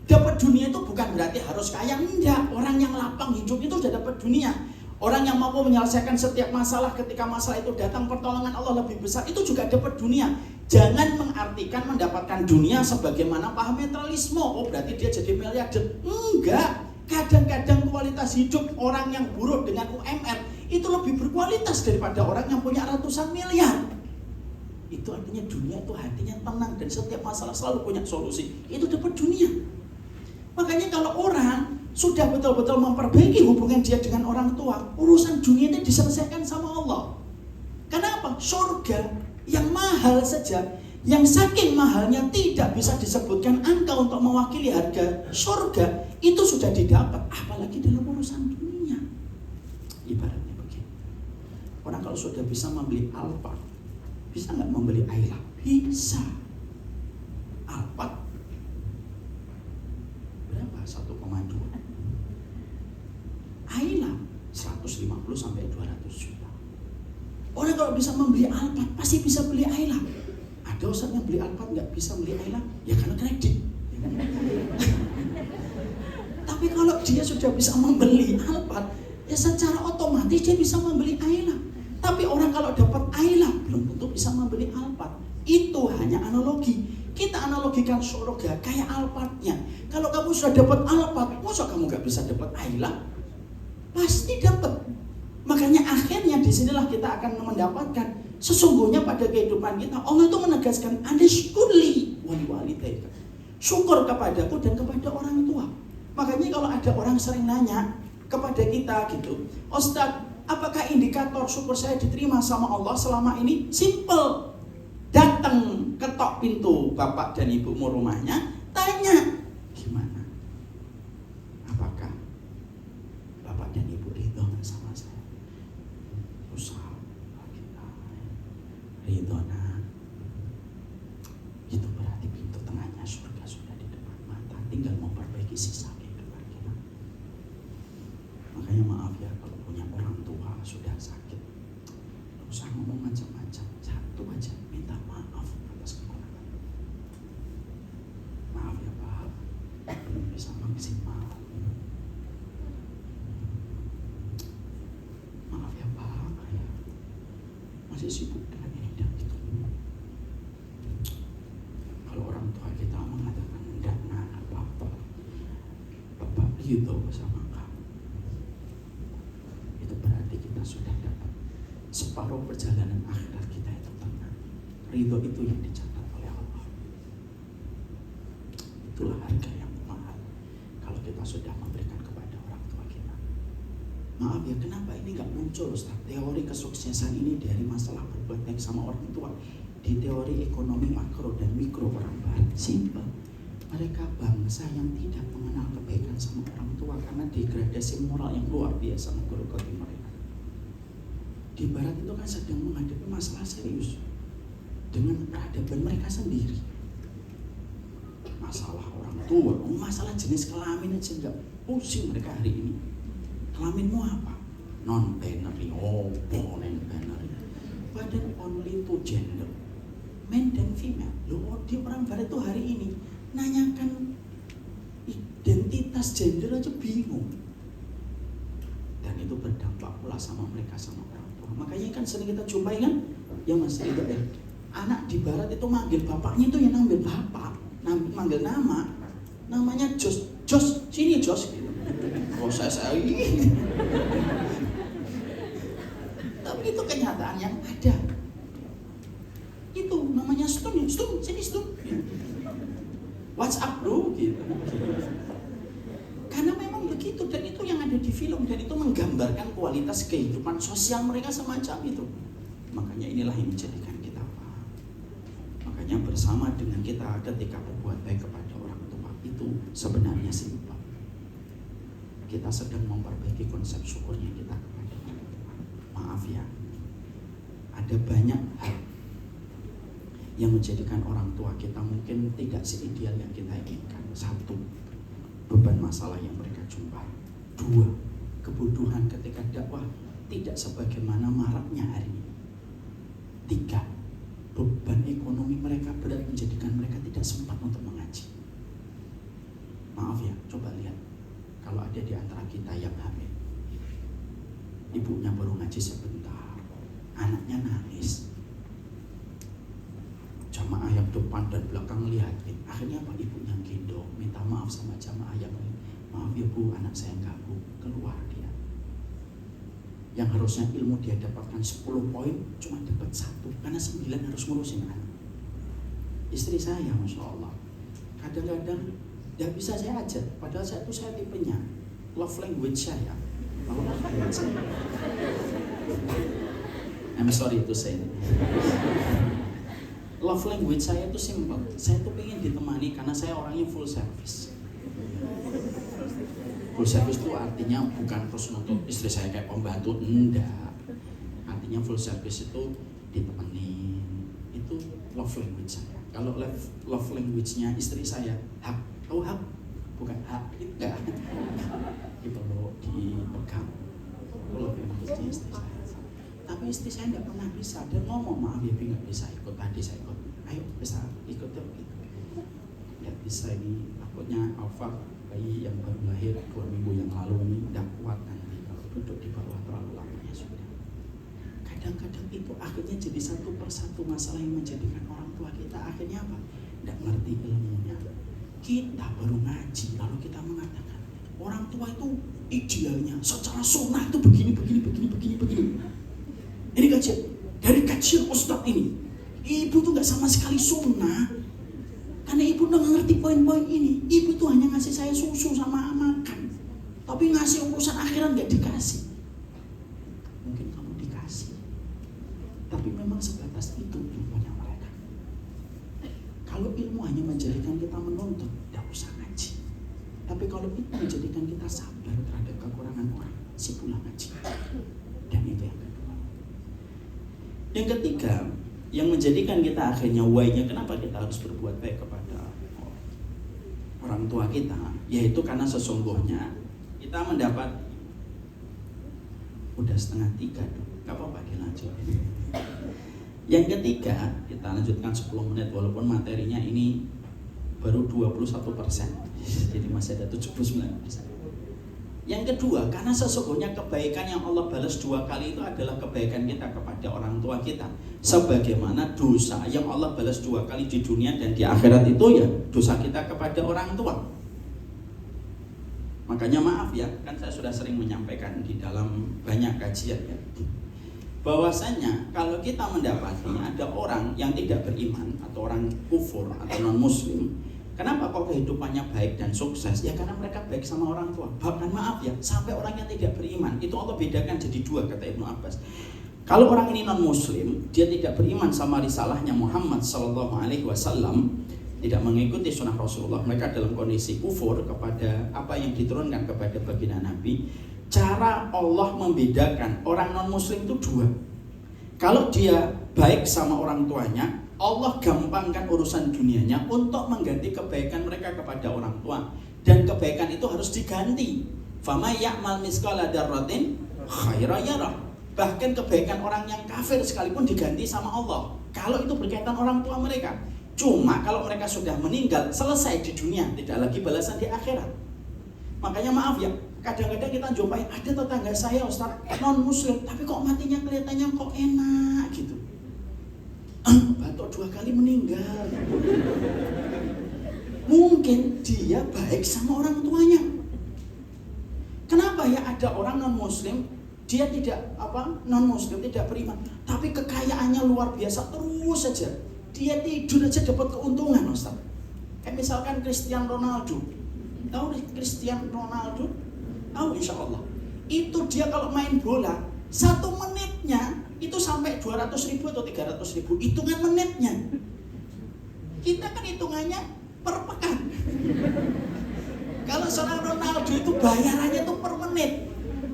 Dapat dunia itu bukan berarti harus kaya, enggak. Orang yang lapang hidup itu sudah dapat dunia. Orang yang mampu menyelesaikan setiap masalah, ketika masalah itu datang pertolongan Allah lebih besar, itu juga dapat dunia. Jangan mengartikan mendapatkan dunia sebagaimana paham netralisme. Oh berarti dia jadi miliarder. Enggak. Kadang-kadang kualitas hidup orang yang buruh dengan UMR itu lebih berkualitas daripada orang yang punya ratusan miliar. Itu artinya dunia itu hatinya tenang dan setiap masalah selalu punya solusi. Itu dapat dunia. Makanya kalau orang sudah betul-betul memperbaiki hubungan dia dengan orang tua, urusan dunia itu diselesaikan sama Allah. Kenapa? Surga yang mahal saja, yang saking mahalnya tidak bisa disebutkan angka untuk mewakili harga surga, itu sudah didapat, apalagi dalam urusan dunia. Ibaratnya begini, orang kalau sudah bisa membeli Alphard, bisa nggak membeli Ayla? Bisa. Alphard berapa? 1,2. Ayla 150 sampai 200 juta. Orang kalau bisa membeli Alphard pasti bisa beli Ayla. Ada ustaz yang beli Alphard nggak bisa beli Ayla? Ya karena kredit. Tapi kalau dia sudah bisa membeli Alphard, ya secara otomatis dia bisa membeli Ayla. Tapi orang kalau dapat Ayla belum tentu bisa membeli Alphard. Itu hanya analogi. Kita analogikan surga kayak Alphardnya. Kalau kamu sudah dapat Alphard, masa kamu nggak bisa dapat Ayla? Pasti dapat. Makanya akhirnya disinilah kita akan mendapatkan sesungguhnya pada kehidupan kita Allah itu menegaskan anishkurli wali walidaika. Syukur kepadaku dan kepada orang tua. Makanya kalau ada orang sering nanya kepada kita gitu, Ustaz, apakah indikator syukur saya diterima sama Allah selama ini? Simple. Datang ketok pintu bapak dan ibumu rumahnya, tanya gimana? Apakah bapak dan ibu ridho sama saya? Usaha kita ridho nak. Itu berarti pintu tengahnya surga sudah di depan mata, tinggal memperbaiki sisa kehidupan kita. Makanya maaf ya kalau punya orang tua sudah sakit, tidak usah ngomong macam-macam, satu aja minta maaf atas kekurangan. Maaf ya masih sibuk dengan ini dan itu. Kalau orang tua kita mengatakan enggak apa-apa, Bapak ridho sama kamu, itu berarti kita sudah dapat separuh perjalanan akhirat kita itu tenang. Ridho itu yang dicatat oleh Allah. Itulah harga yang mahal kalau kita sudah memberikan kepada orang tua kita. Maaf ya, kenapa ini nggak muncul Ustaz? Teori kesuksesan ini dari masalah berbuat baik sama orang tua di teori ekonomi makro dan mikro orang barat. Simpel. Mereka bangsa yang tidak mengenal kebaikan sama orang tua karena degradasi moral yang luar biasa menggerogoti mereka. Di barat itu kan sedang menghadapi masalah serius dengan peradaban mereka sendiri. Masalah orang tua, masalah jenis kelamin aja nggak pusing mereka hari ini. Kelaminmu apa? Non-binary, non-binary. Padahal only two gender, men dan female. Loh, di orang barat itu hari ini nanyakan identitas gender aja bingung. Dan itu berdampak pula sama mereka sama orang tua. Makanya kan sering kita jumpai kan, ya Mas itu ya. Anak di barat itu manggil bapaknya itu yang manggil bapak, manggil namanya Jos, sini Jos gitu. Oh saya tapi itu kenyataan yang ada. Itu namanya Stun, sini Stun. What's up bro gitu. Karena memang begitu, dan itu yang ada di film, dan itu menggambarkan kualitas kehidupan sosial mereka semacam itu. Makanya inilah yang menjadikan kita paham. Makanya bersama dengan kita ketika berbuat baik kepada orang tua itu sebenarnya simpel. Kita sedang memperbaiki konsep syukurnya kita kepada orang tua. Maaf ya, ada banyak hal yang menjadikan orang tua kita mungkin tidak seideal yang kita inginkan. 1, beban masalah yang mereka jumpai. 2, kebodohan ketika dakwah tidak sebagaimana maraknya hari ini. 3, beban ekonomi mereka berat menjadikan mereka tidak sempat untuk mengaji. Maaf ya, coba lihat. Kalau ada di antara kita yang hamil, ibunya baru ngaji sebentar, anaknya nangis, jamaah yang depan dan belakang lihatin, akhirnya apa? Ibunya gendong, minta maaf sama jamaah yang lain. Maaf ya bu, anak saya ganggu. Keluar dia. Yang harusnya ilmu dia dapatkan 10 poin, cuma dapat 1, karena 9 harus ngurusin anak. Istri saya, Masya Allah, kadang-kadang gak bisa saya ajar, padahal saya tipenya love language saya. I'm sorry to say. Love language saya itu simple. Saya tuh pengen ditemani karena saya orangnya full service. Full service itu artinya bukan terus nuntut istri saya kayak pembantu, enggak. Artinya full service itu ditemenin. Itu love language saya. Kalau love language-nya istri saya, hak. Tahu hak? Bukan hak, enggak. Dipeluk, dipegang. Love language-nya istri saya. Tapi istri saya nggak pernah bisa, dan ngomong maaf ya nggak bisa ikut, tadi saya ikut, ayo bisa ikut yuk gitu. Nggak bisa ini, takutnya Alfa bayi yang baru lahir 2 minggu yang lalu ini nggak kuat nanti kalau duduk di bawah terlalu lamanya sudah. Kadang-kadang itu akhirnya jadi satu persatu masalah yang menjadikan orang tua kita akhirnya apa? Nggak ngerti ilmunya. Kita baru ngaji lalu kita mengatakan orang tua itu idealnya secara sunnah itu begini. Ini kajian, dari kajian Ustadz ini, ibu tuh gak sama sekali sunnah. Karena ibu udah gak ngerti poin-poin ini. Ibu tuh hanya ngasih saya susu sama makan, tapi ngasih urusan akhirat gak dikasih. Mungkin kamu dikasih, tapi memang sebatas itu ilmunya mereka. Kalau ilmu hanya menjadikan kita menuntut, gak usah ngaji. Tapi kalau itu menjadikan kita sabar terhadap kekurangan orang, si pulang ngaji. Dan itu yang kedua. Yang ketiga, yang menjadikan kita akhirnya why-nya kenapa kita harus berbuat baik kepada orang tua kita, yaitu karena sesungguhnya kita mendapat udah 2:30 dong, gak apa-apa dilanjut. Yang ketiga, kita lanjutkan 10 menit walaupun materinya ini baru 21%, jadi masih ada 79%. Yang kedua, karena sesungguhnya kebaikan yang Allah balas 2 kali itu adalah kebaikan kita kepada orang tua kita. Sebagaimana dosa yang Allah balas 2 kali di dunia dan di akhirat itu ya dosa kita kepada orang tua. Makanya maaf ya, kan saya sudah sering menyampaikan di dalam banyak kajian ya, bahwasanya kalau kita mendapati ada orang yang tidak beriman atau orang kufur atau non muslim, kenapa kok kehidupannya baik dan sukses? Ya karena mereka baik sama orang tua. Bahkan maaf ya, sampai orang yang tidak beriman itu Allah bedakan jadi 2, kata Ibnu Abbas. Kalau orang ini non muslim, dia tidak beriman sama risalahnya Muhammad SAW, tidak mengikuti sunnah Rasulullah, mereka dalam kondisi kufur kepada apa yang diturunkan kepada baginda Nabi. Cara Allah membedakan orang non muslim itu 2. Kalau dia baik sama orang tuanya, Allah gampangkan urusan dunianya untuk mengganti kebaikan mereka kepada orang tua. Dan kebaikan itu harus diganti. Fama ya'mal misqala dzarratin khairan yarah. Bahkan kebaikan orang yang kafir sekalipun diganti sama Allah kalau itu berkaitan orang tua mereka. Cuma kalau mereka sudah meninggal, selesai di dunia, tidak lagi balasan di akhirat. Makanya maaf ya, kadang-kadang kita jumpai ada tetangga saya Ustaz non muslim, tapi kok matinya kelihatannya kok enak gitu. Batuk 2 kali meninggal. Mungkin dia baik sama orang tuanya. Kenapa ya ada orang non muslim, dia tidak non muslim, tidak beriman, tapi kekayaannya luar biasa terus saja. Dia tidur aja dapat keuntungan, Ustaz. Kayak misalkan Cristiano Ronaldo. Tahu Cristiano Ronaldo? Tahu insya Allah. Itu dia kalau main bola 1 menitnya itu sampai 200.000 atau 300.000 hitungan menitnya. Kita kan hitungannya per pekan. Kalau seorang Ronaldo itu bayarannya itu per menit.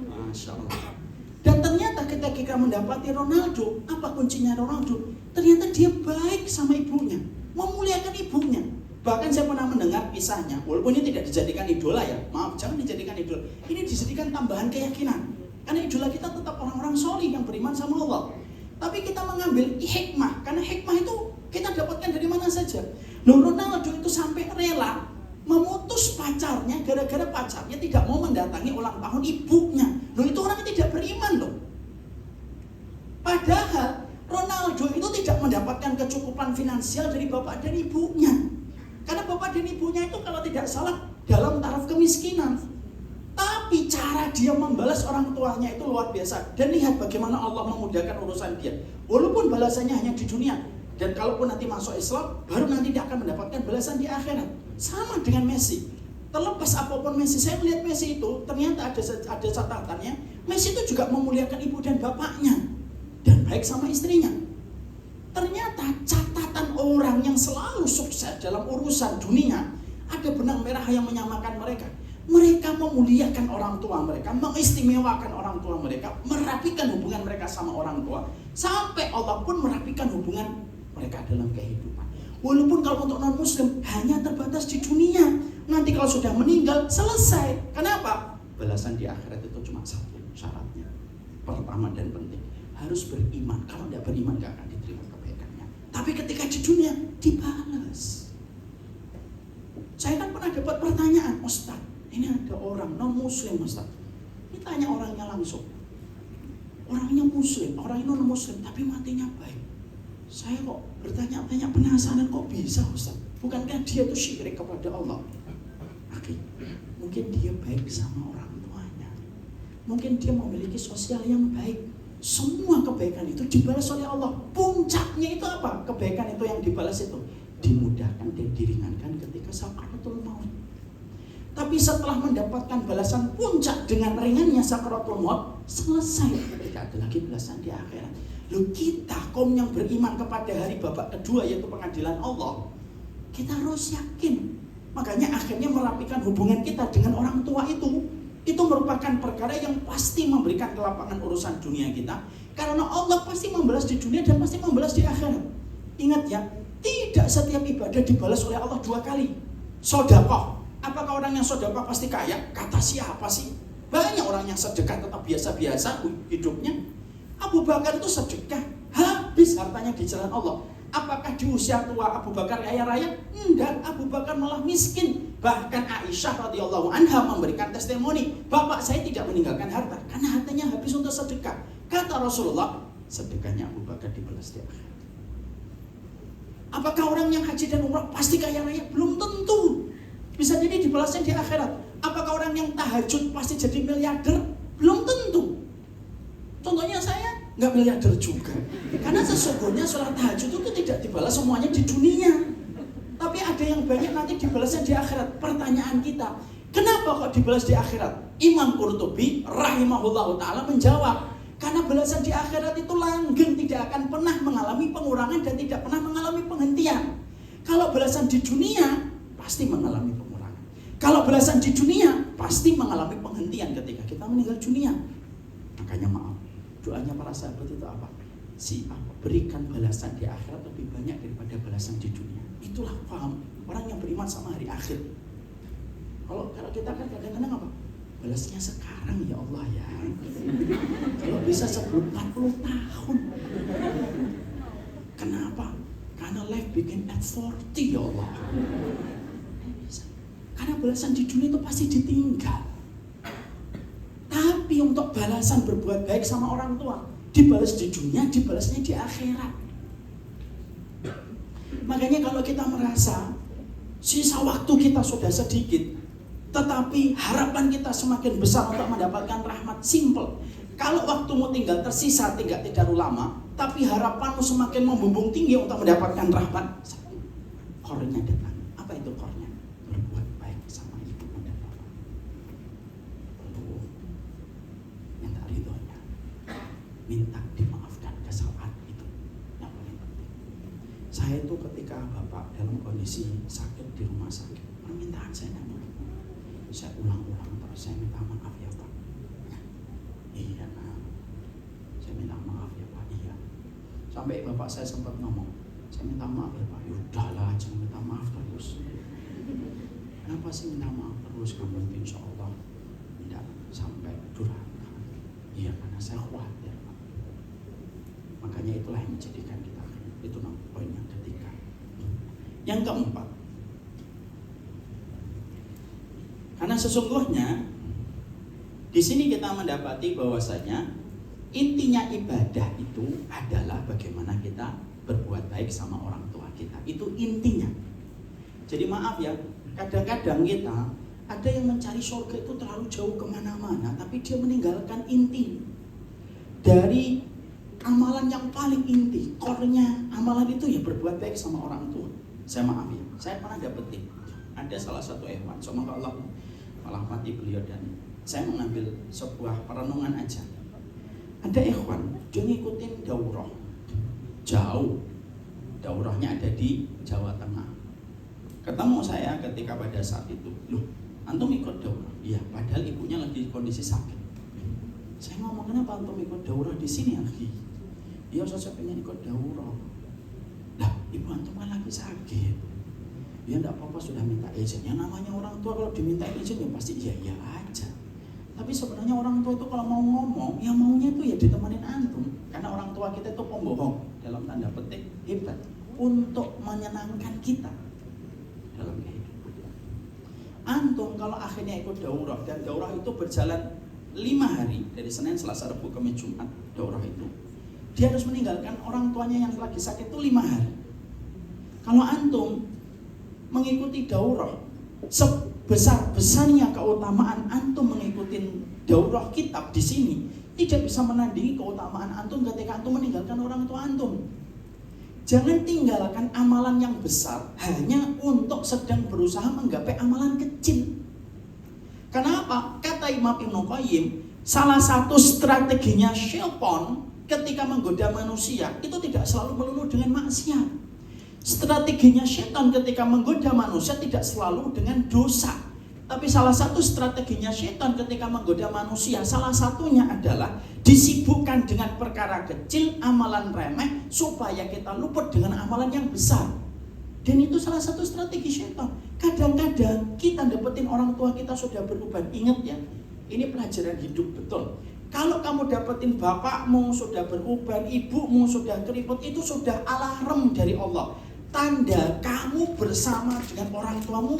Masya Allah. Dan ternyata ketika kita mendapati Ronaldo, apa kuncinya Ronaldo? Ternyata dia baik sama ibunya, memuliakan ibunya. Bahkan saya pernah mendengar kisahnya, walaupun ini tidak dijadikan idola ya, maaf jangan dijadikan idola. Ini dijadikan tambahan keyakinan. Karena idola kita tetap orang-orang solih yang beriman sama Allah. Tapi kita mengambil hikmah, karena hikmah itu kita dapatkan dari mana saja. Ronaldo itu sampai rela memutus pacarnya gara-gara pacarnya tidak mau mendatangi ulang tahun ibunya. Itu orang yang tidak beriman loh. Padahal Ronaldo itu tidak mendapatkan kecukupan finansial dari bapak dan ibunya. Karena bapak dan ibunya itu kalau tidak salah dalam taraf kemiskinan. Tapi cara dia membalas orang tuanya itu luar biasa. Dan lihat bagaimana Allah memudahkan urusan dia. Walaupun balasannya hanya di dunia. Dan kalaupun nanti masuk Islam, baru nanti dia akan mendapatkan balasan di akhirat. Sama dengan Messi. Terlepas apapun Messi, saya melihat Messi itu ternyata ada catatannya. Messi itu juga memuliakan ibu dan bapaknya. Dan baik sama istrinya. Ternyata catatan orang yang selalu sukses dalam urusan dunia, ada benang merah yang menyamakan mereka. Mereka memuliakan orang tua mereka, mengistimewakan orang tua mereka, merapikan hubungan mereka sama orang tua, sampai Allah pun merapikan hubungan mereka dalam kehidupan. Walaupun kalau untuk non muslim hanya terbatas di dunia, nanti kalau sudah meninggal selesai. Kenapa? Balasan di akhirat itu cuma 1 syaratnya. Pertama dan penting, harus beriman. Kalau tidak beriman gak akan diterima kebaikannya. Tapi ketika di dunia dibalas. Saya kan pernah dapat pertanyaan, Ustaz, ini ada orang non muslim Ustaz. Ini tanya orangnya langsung. Orangnya muslim, orangnya non muslim, tapi matinya baik. Saya kok bertanya-tanya penasaran kok bisa Ustaz? Bukankah dia itu syirik kepada Allah? Oke, mungkin dia baik sama orang tuanya. Mungkin dia memiliki sosial yang baik. Semua kebaikan itu dibalas oleh Allah. Puncaknya itu apa? Kebaikan itu yang dibalas itu dimudahkan dan diringankan ketika sakaratul maut. Tapi setelah mendapatkan balasan puncak dengan ringannya sakaratul maut, selesai. Tidak ada lagi balasan di akhirat. Loh, kita kaum yang beriman kepada hari babak kedua yaitu pengadilan Allah, kita harus yakin. Makanya akhirnya merapikan hubungan kita dengan orang tua itu merupakan perkara yang pasti memberikan kelapangan urusan dunia kita. Karena Allah pasti membalas di dunia dan pasti membalas di akhirat. Ingat ya, tidak setiap ibadah dibalas oleh Allah 2 kali. Sedekah, apakah orang yang sedekah pasti kaya? Kata siapa sih? Banyak orang yang sedekah tetap biasa-biasa hidupnya. Abu Bakar itu sedekah, habis hartanya di jalan Allah. Apakah di usia tua Abu Bakar kaya raya? Enggak, Abu Bakar malah miskin. Bahkan Aisyah radhiyallahu anha memberikan testimoni, bapak saya tidak meninggalkan harta karena hartanya habis untuk sedekah. Kata Rasulullah, sedekahnya Abu Bakar dibalas di akhirat. Apakah orang yang haji dan umrah pasti kaya raya? Belum tentu. Bisa jadi dibalasnya di akhirat. Apakah orang yang tahajud pasti jadi miliarder? Belum tentu. Contohnya saya nggak miliarder juga. Karena sesungguhnya sholat tahajud itu tidak dibalas semuanya di dunia. Tapi ada yang banyak nanti dibalasnya di akhirat. Pertanyaan kita, kenapa kok dibalas di akhirat? Imam Qurtubi rahimahullahu ta'ala menjawab, karena balasan di akhirat itu langgeng, tidak akan pernah mengalami pengurangan dan tidak pernah mengalami penghentian. Kalau balasan di dunia, pasti mengalami pengurangan. Kalau balasan di dunia, pasti mengalami penghentian ketika kita meninggal dunia. Makanya maaf, doanya para sahabat itu apa? Si apa? Berikan balasan di akhirat lebih banyak daripada balasan di dunia. Itulah paham orang yang beriman sama hari akhir. Kalau kita kan kadang-kadang apa? Balasnya sekarang ya Allah ya. Kalau bisa sebelum 40 tahun. Kenapa? Karena life begin at 40 ya Allah. Karena balasan di dunia itu pasti ditinggal. Tapi untuk balasan berbuat baik sama orang tua, dibalas di dunia, dibalasnya di akhirat. Makanya kalau kita merasa sisa waktu kita sudah sedikit, tetapi harapan kita semakin besar untuk mendapatkan rahmat, simple. Kalau waktumu tinggal tersisa tidak terlalu lama, tapi harapanmu semakin membumbung tinggi untuk mendapatkan rahmat, kornya datang. Apa itu kornya? Berbuat baik sama ibu dan bapak. Minta ridhonya, minta dimaafkan kesalahan itu yang paling penting. Saya itu ketika bapak dalam kondisi sakit di rumah sakit, permintaan saya saya ulang-ulang terus, saya minta maaf ya Pak. Iya nah, saya minta maaf ya Pak. Iya. Sampai bapak saya sempat ngomong, saya minta maaf ya Pak. Yaudahlah, jangan minta maaf terus. Kenapa sih minta maaf terus? Kamu insya Allah tidak sampai durhaka. Iya, karena saya khawatir Pak. Makanya itulah yang menjadikan kita. Itu poin yang ketiga. Yang keempat, karena sesungguhnya di sini kita mendapati bahwasanya intinya ibadah itu adalah bagaimana kita berbuat baik sama orang tua kita. Itu intinya. Jadi maaf ya, kadang-kadang kita ada yang mencari surga itu terlalu jauh kemana-mana, tapi dia meninggalkan inti dari amalan yang paling inti. Core-nya amalan itu ya berbuat baik sama orang tua. Saya maaf ya, saya pernah dapetin ada salah satu ikhwan, semoga Allah merahmati beliau, dan saya mengambil sebuah perenungan aja. Ada ikhwan, dia ngikutin daurah jauh, daurahnya ada di Jawa Tengah. Ketemu saya ketika pada saat itu, loh, antum ikut daurah? Iya, padahal ibunya lagi kondisi sakit. Saya ngomong, kenapa antum ikut daurah di sini, akhi? Iya, saya pengen ikut daurah. Lah, ibu antum kan lagi sakit. Ya enggak apa-apa, sudah minta izin. Yang namanya orang tua kalau diminta izin ya pasti iya aja. Tapi sebenarnya orang tua itu kalau mau ngomong, ya maunya itu ya ditemenin antum. Karena orang tua kita itu pembohong, dalam tanda petik hebat, untuk menyenangkan kita dalam kehidupan. Antum kalau akhirnya ikut daurah, dan daurah itu berjalan 5 hari, dari Senin, Selasa, Rabu, Kamis, Jumat, daurah itu. Dia harus meninggalkan orang tuanya yang lagi sakit itu 5 hari. Kalau antum mengikuti daurah, sebesar-besarnya keutamaan antum mengikuti daurah kitab di sini, tidak bisa menandingi keutamaan antum ketika antum meninggalkan orang tua antum. Jangan tinggalkan amalan yang besar hanya untuk sedang berusaha menggapai amalan kecil. Kenapa? Kata Imam Ibnu Qayyim, salah satu strateginya syaitan ketika menggoda manusia itu tidak selalu melulu dengan maksiat. Strateginya syaitan ketika menggoda manusia tidak selalu dengan dosa. Tapi salah satu strateginya syaitan ketika menggoda manusia, salah satunya adalah disibukkan dengan perkara kecil, amalan remeh, supaya kita luput dengan amalan yang besar. Dan itu salah satu strategi syaitan. Kadang-kadang kita dapetin orang tua kita sudah beruban. Ingat ya, ini pelajaran hidup betul. Kalau kamu dapetin bapakmu sudah beruban, ibumu sudah keriput, itu sudah alarm dari Allah. Tanda kamu bersama dengan orang tuamu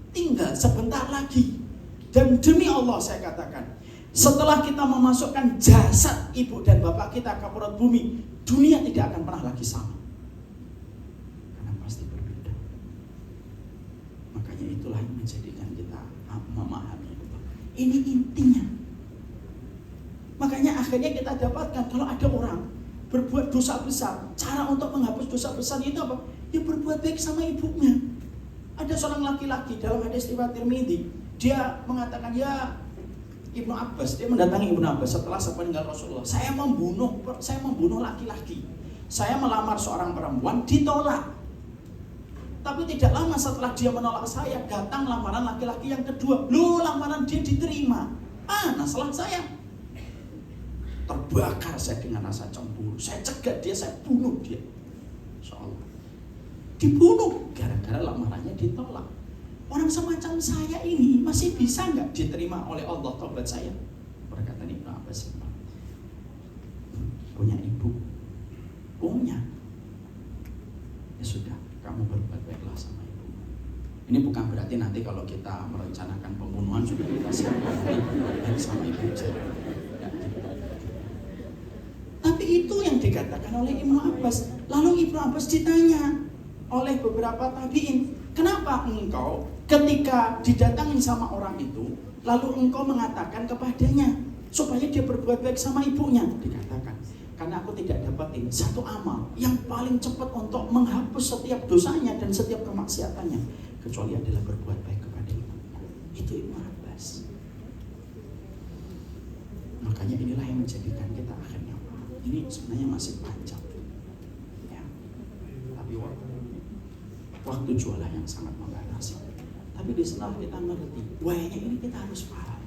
tinggal sebentar lagi. Dan demi Allah saya katakan, setelah kita memasukkan jasad ibu dan bapak kita ke perut bumi, dunia tidak akan pernah lagi sama. Karena pasti berbeda. Makanya itulah yang menjadikan kita memahami itu. Ini intinya. Makanya akhirnya kita dapatkan kalau ada orang berbuat dosa besar, cara untuk menghapus dosa besar itu apa? Ya berbuat baik sama ibunya. Ada seorang laki-laki dalam hadis riwayat Tirmidzi, dia mengatakan, ya Ibnu Abbas, dia mendatangi Ibnu Abbas setelah sepeninggal Rasulullah. Saya membunuh laki-laki. Saya melamar seorang perempuan, ditolak. Tapi tidak lama setelah dia menolak saya, datang lamaran laki-laki yang kedua. Loh, lamaran dia diterima. Nah salah saya. Terbakar saya dengan rasa cemburu. Saya cegat dia, saya bunuh dia. Insyaallah. Dibunuh gara-gara lamarannya ditolak. Orang semacam saya ini masih bisa nggak diterima oleh Allah taubat saya? Perkataan Ibnu Abbas, punya ibu, punya. Ya sudah, kamu berbuat baiklah sama ibu. Ini bukan berarti nanti kalau kita merencanakan pembunuhan sudah kita siapkan baik sama ibu saja. Tapi itu yang dikatakan oleh Ibnu Abbas. Lalu Ibnu Abbas ditanya oleh beberapa tabi'in, kenapa engkau ketika didatangi sama orang itu, lalu engkau mengatakan kepadanya supaya dia berbuat baik sama ibunya? Dikatakan, karena aku tidak dapatin satu amal yang paling cepat untuk menghapus setiap dosanya dan setiap kemaksiatannya, kecuali adalah berbuat baik kepada ibunya. Itu Ibnu Abbas. Makanya inilah yang menjadikan kita akhirnya, ini sebenarnya masih panjang ya. Tapi waktu jualan yang sangat membatasi. Tapi di setelah kita ngerti why-nya ini kita harus paham.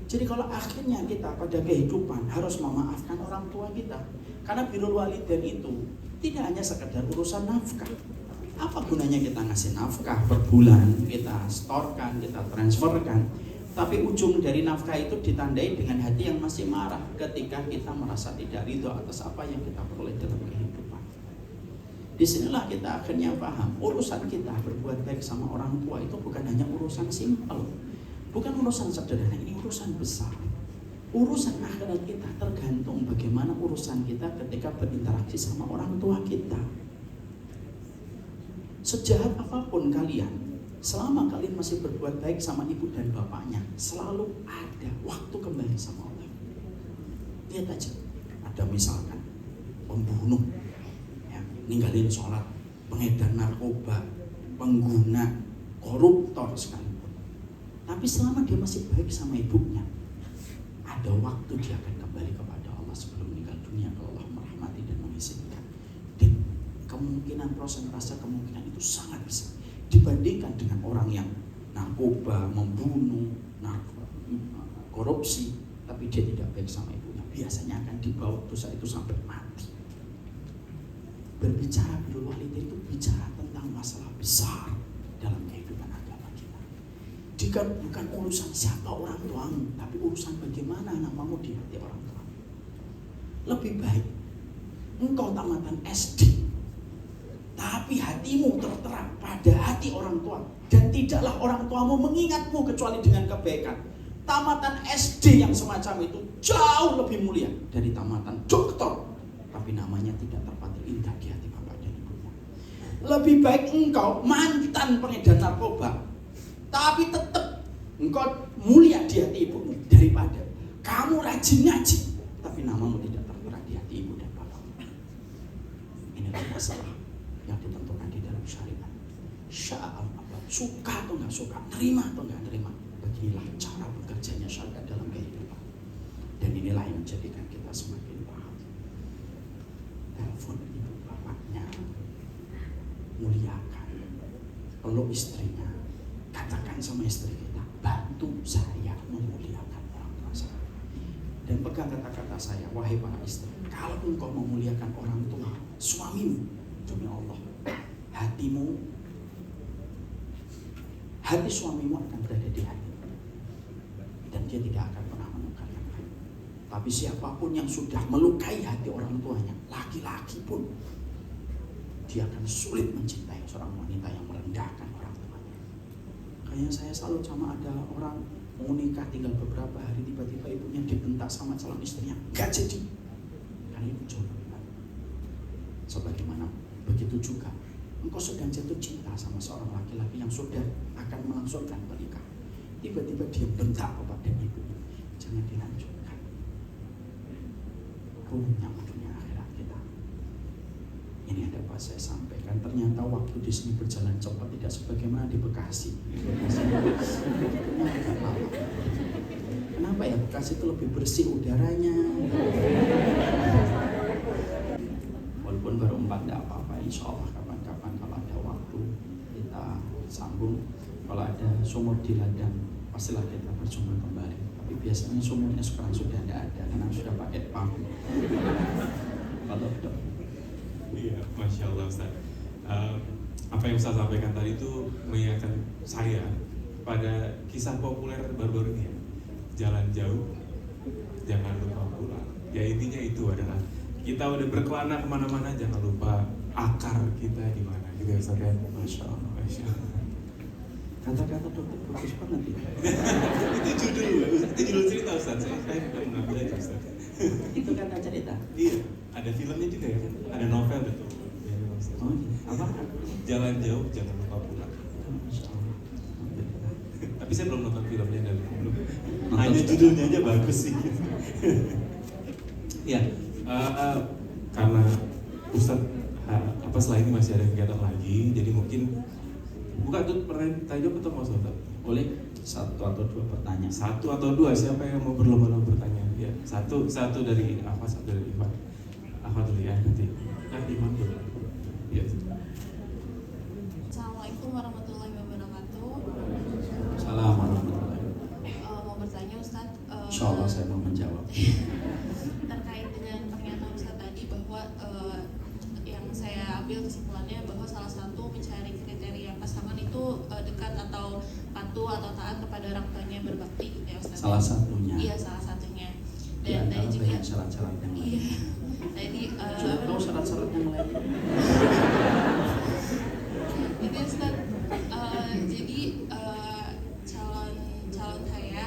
Jadi kalau akhirnya kita pada kehidupan harus memaafkan orang tua kita, karena birrul walidain itu tidak hanya sekedar urusan nafkah. Apa gunanya kita ngasih nafkah per bulan, kita storkan, kita transferkan, tapi ujung dari nafkah itu ditandai dengan hati yang masih marah ketika kita merasa tidak ridho atas apa yang kita peroleh dalam kehidupan. Disinilah kita akhirnya paham, urusan kita berbuat baik sama orang tua itu bukan hanya urusan simpel, bukan urusan sederhana, ini urusan besar. Urusan akhirat kita tergantung bagaimana urusan kita ketika berinteraksi sama orang tua kita. Sejahat apapun kalian, selama kalian masih berbuat baik sama ibu dan bapaknya, selalu ada waktu kembali sama Allah. Lihat aja, ada misalkan pembunuh, ya, ninggalin sholat, pengedar narkoba, pengguna, koruptor sekalipun. Tapi selama dia masih baik sama ibunya, ada waktu dia akan kembali kepada Allah sebelum meninggal dunia kalau Allah merahmati dan mengizinkan. Dan kemungkinan prosentase kemungkinan itu sangat besar dibandingkan dengan orang yang narkoba, membunuh, korupsi, tapi dia tidak baik sama ibunya. Biasanya akan dibawa dosa itu sampai mati. Berbicara birrul walidain itu bicara tentang masalah besar dalam kehidupan agama kita. Jika bukan urusan siapa orang tuamu, tapi urusan bagaimana namamu di hati orang tua. Lebih baik engkau tamatan SD, tapi hatimu tertera pada hati orang tua, dan tidaklah orang tuamu mengingatmu kecuali dengan kebaikan. Tamatan SD yang semacam itu jauh lebih mulia dari tamatan doktor, tapi namanya tidak terpatri indah di hati bapak dan ibunya. Lebih baik engkau mantan pengedar narkoba, tapi tetap engkau mulia di hati ibumu, daripada kamu rajin ngaji, tapi namamu tidak tertera di hati ibu dan bapak. Inilah masalah yang ditentukan di dalam syariat. Sya'al apa? Suka atau nggak suka, terima atau nggak terima, beginilah cara bekerjanya syariat dalam kehidupan. Dan inilah yang menjadikan kita semakin paham. Telepon ibu bapaknya, muliakan. Peluk istrinya, katakan sama istri kita, bantu saya memuliakan orang tua saya. Dan pegang kata-kata saya, wahai para istri, kalau engkau memuliakan orang tua suamimu, demi Allah, hati suamimu akan berada di hati, dan dia tidak akan pernah menukar yang lain. Tapi siapapun yang sudah melukai hati orang tuanya, laki-laki pun, dia akan sulit mencintai seorang wanita yang merendahkan orang tuanya. Kayak saya salut sama ada orang mau nikah tinggal beberapa hari, tiba-tiba ibunya dibentak sama calon istrinya, gak jadi. Karena ibu jauh lebih baik. Sebagaimana begitu juga engkau sedang jatuh cinta sama seorang laki-laki yang sudah akan melangsungkan pernikahan, tiba-tiba dia bentak kepada ibunya, jangan dilanjutkan. Punya dunia akhirat kita. Ini ada apa saya sampaikan. Ternyata waktu di sini berjalan cepat, tidak sebagaimana di Bekasi. Kenapa ya Bekasi itu lebih bersih udaranya? Walaupun baru 4 tidak apa-apa. Insya Allah kapan-kapan kalau ada waktu kita sambung. Kalau ada sumur di ladang, pastilah kita berjumpa kembali. Tapi biasanya sumurnya sekarang sudah tidak ada karena sudah pakai pump. Kalau Iya, Masya Allah Ustaz. Apa yang Ustaz sampaikan tadi itu mengingatkan saya pada kisah populer baru-baru ini ya. Jalan jauh, jangan lupa pulang. Ya intinya itu adalah kita udah berkelana kemana-mana, jangan lupa akar kita di mana. Gitu ya Ustaz ya. Masya Allah. Masya Allah. Kata-kata dokter bagus banget ya. itu judul cerita Ustaz. Saya bukan mengambil aja Ustaz. Itu kata cerita. Iya, ada filmnya juga ya kan? Ada novel betul. Oh, apa? Jalan jauh, jangan lupa pulang. Masya Allah. Tapi saya belum nonton filmnya dan belum. Hanya judulnya aja bagus sih. Ya, karena Ustadz apa setelah ini masih ada kegiatan lagi, jadi mungkin buka tuh pertanyaan tanya jawab atau mau Ustadz? Boleh? 1 atau 2 pertanyaan. 1 atau 2, siapa yang mau berlomba-lomba bertanya? Ya, satu dari Afan, 1 dari Ivan. Afan dulu ya nanti. Ivan dulu. Ya. Assalamualaikum warahmatullahi wabarakatuh. Assalamualaikum warahmatullahi wabarakatuh. Mau bertanya Ustadz, Insya Allah saya mau menjawab. terkait dengan pernyataan Ustadz tadi bahwa yang saya ambil kesimpulannya bahwa salah satu mencari kriteria pasangan itu dekat atau patuh atau taat kepada orang tuanya, berbakti gitu ya Ustadz. Salah satunya. Iya, salah satunya. Di Dan antara tadi juga banyak syarat-syarat yang lain. iya. Tadi Sudah tahu syarat-syarat yang lain? itu Ustadz, jadi calon saya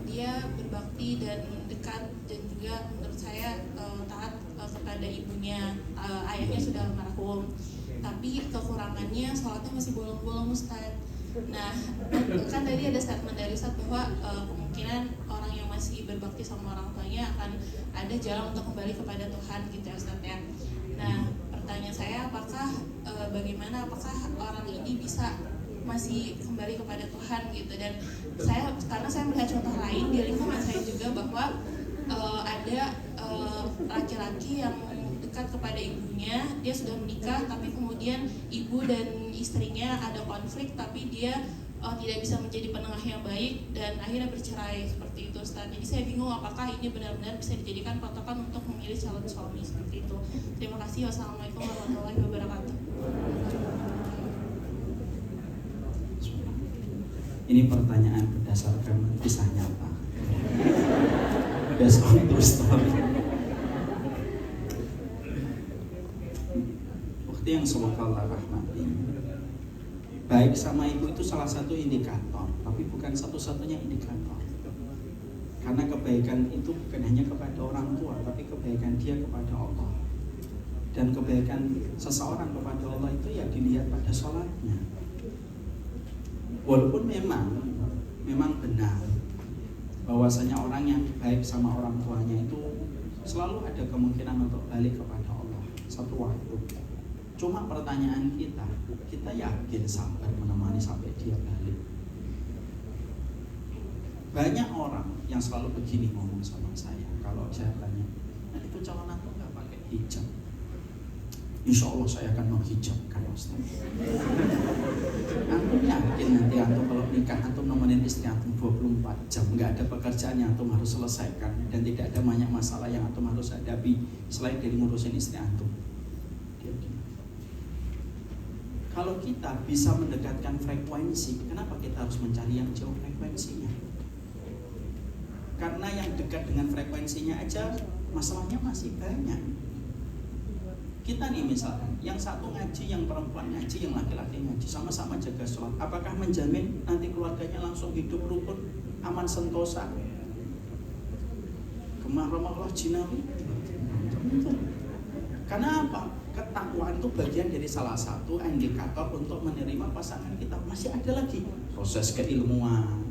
dia berbakti dan dekat dan juga menurut saya taat kepada ibunya. Ayahnya sudah almarhum, tapi kekurangannya sholatnya masih bolong-bolong Ustadz. Nah, kan tadi ada statement dari Ustadz bahwa kemungkinan orang yang masih berbakti sama orang tuanya akan ada jalan untuk kembali kepada Tuhan gitu ya Ustadz ya. Nah, pertanyaan saya apakah bagaimana apakah orang ini bisa masih kembali kepada Tuhan gitu. Dan karena saya melihat contoh lain di lingkungan saya juga bahwa ada laki-laki yang dekat kepada ibunya, dia sudah menikah tapi kemudian ibu dan istrinya ada konflik tapi dia tidak bisa menjadi penengah yang baik dan akhirnya bercerai seperti itu Ustaz. Jadi saya bingung apakah ini benar-benar bisa dijadikan patokan untuk memilih calon suami seperti itu. Terima kasih. Wassalamualaikum warahmatullahi wabarakatuh. Ini pertanyaan berdasarkan kisah nyata. Based on true story. Waktu yang semoga Allah rahmati, baik sama ibu itu salah satu indikator, tapi bukan satu-satunya indikator. Karena kebaikan itu bukan hanya kepada orang tua, tapi kebaikan dia kepada Allah. Dan kebaikan seseorang kepada Allah itu ya dilihat pada sholatnya. Walaupun memang benar bahwasanya orang yang baik sama orang tuanya itu selalu ada kemungkinan untuk balik kepada Allah satu waktu. Cuma pertanyaan kita yakin sabar menemani sampai dia balik? Banyak orang yang selalu begini ngomong sama saya kalau saya tanya, nah itu calon antum nggak pakai hijab? Insya Allah saya akan menghijabkan Ustaz. Antum yakin nanti antum kalau nikah antum nemenin istri antum 24 jam, nggak ada pekerjaan yang antum harus selesaikan dan tidak ada banyak masalah yang antum harus hadapi selain dari ngurusin istri antum? Kalau kita bisa mendekatkan frekuensi, kenapa kita harus mencari yang jauh frekuensinya? Karena yang dekat dengan frekuensinya aja masalahnya masih banyak. Kita nih misalkan, yang satu ngaji, yang perempuan ngaji, yang laki-laki ngaji, sama-sama jaga sholat. Apakah menjamin nanti keluarganya langsung hidup rukun, aman sentosa, gemah Allah jinawi? Karena apa? Ketakwaan itu bagian dari salah satu indikator untuk menerima pasangan kita. Masih ada lagi proses keilmuan,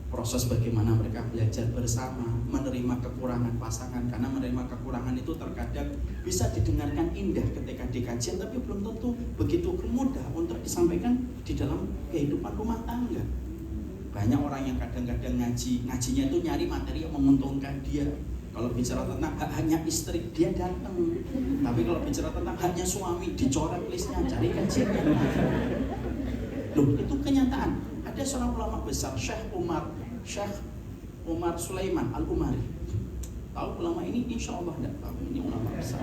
proses bagaimana mereka belajar bersama, menerima kekurangan pasangan. Karena menerima kekurangan itu terkadang bisa didengarkan indah ketika di kajian, tapi belum tentu begitu mudah untuk disampaikan di dalam kehidupan rumah tangga. Banyak orang yang kadang-kadang ngajinya itu nyari materi yang menguntungkan dia. Kalau bicara tentang hak-haknya istri, dia datang. Tapi kalau bicara tentang haknya suami, dicoret listnya, cari kajian. Loh, itu kenyataan. Ada seorang ulama besar, Syekh Umar Sulaiman Al-Umari. Tahu ulama ini? Insya Allah tidak tahu. Ini ulama besar.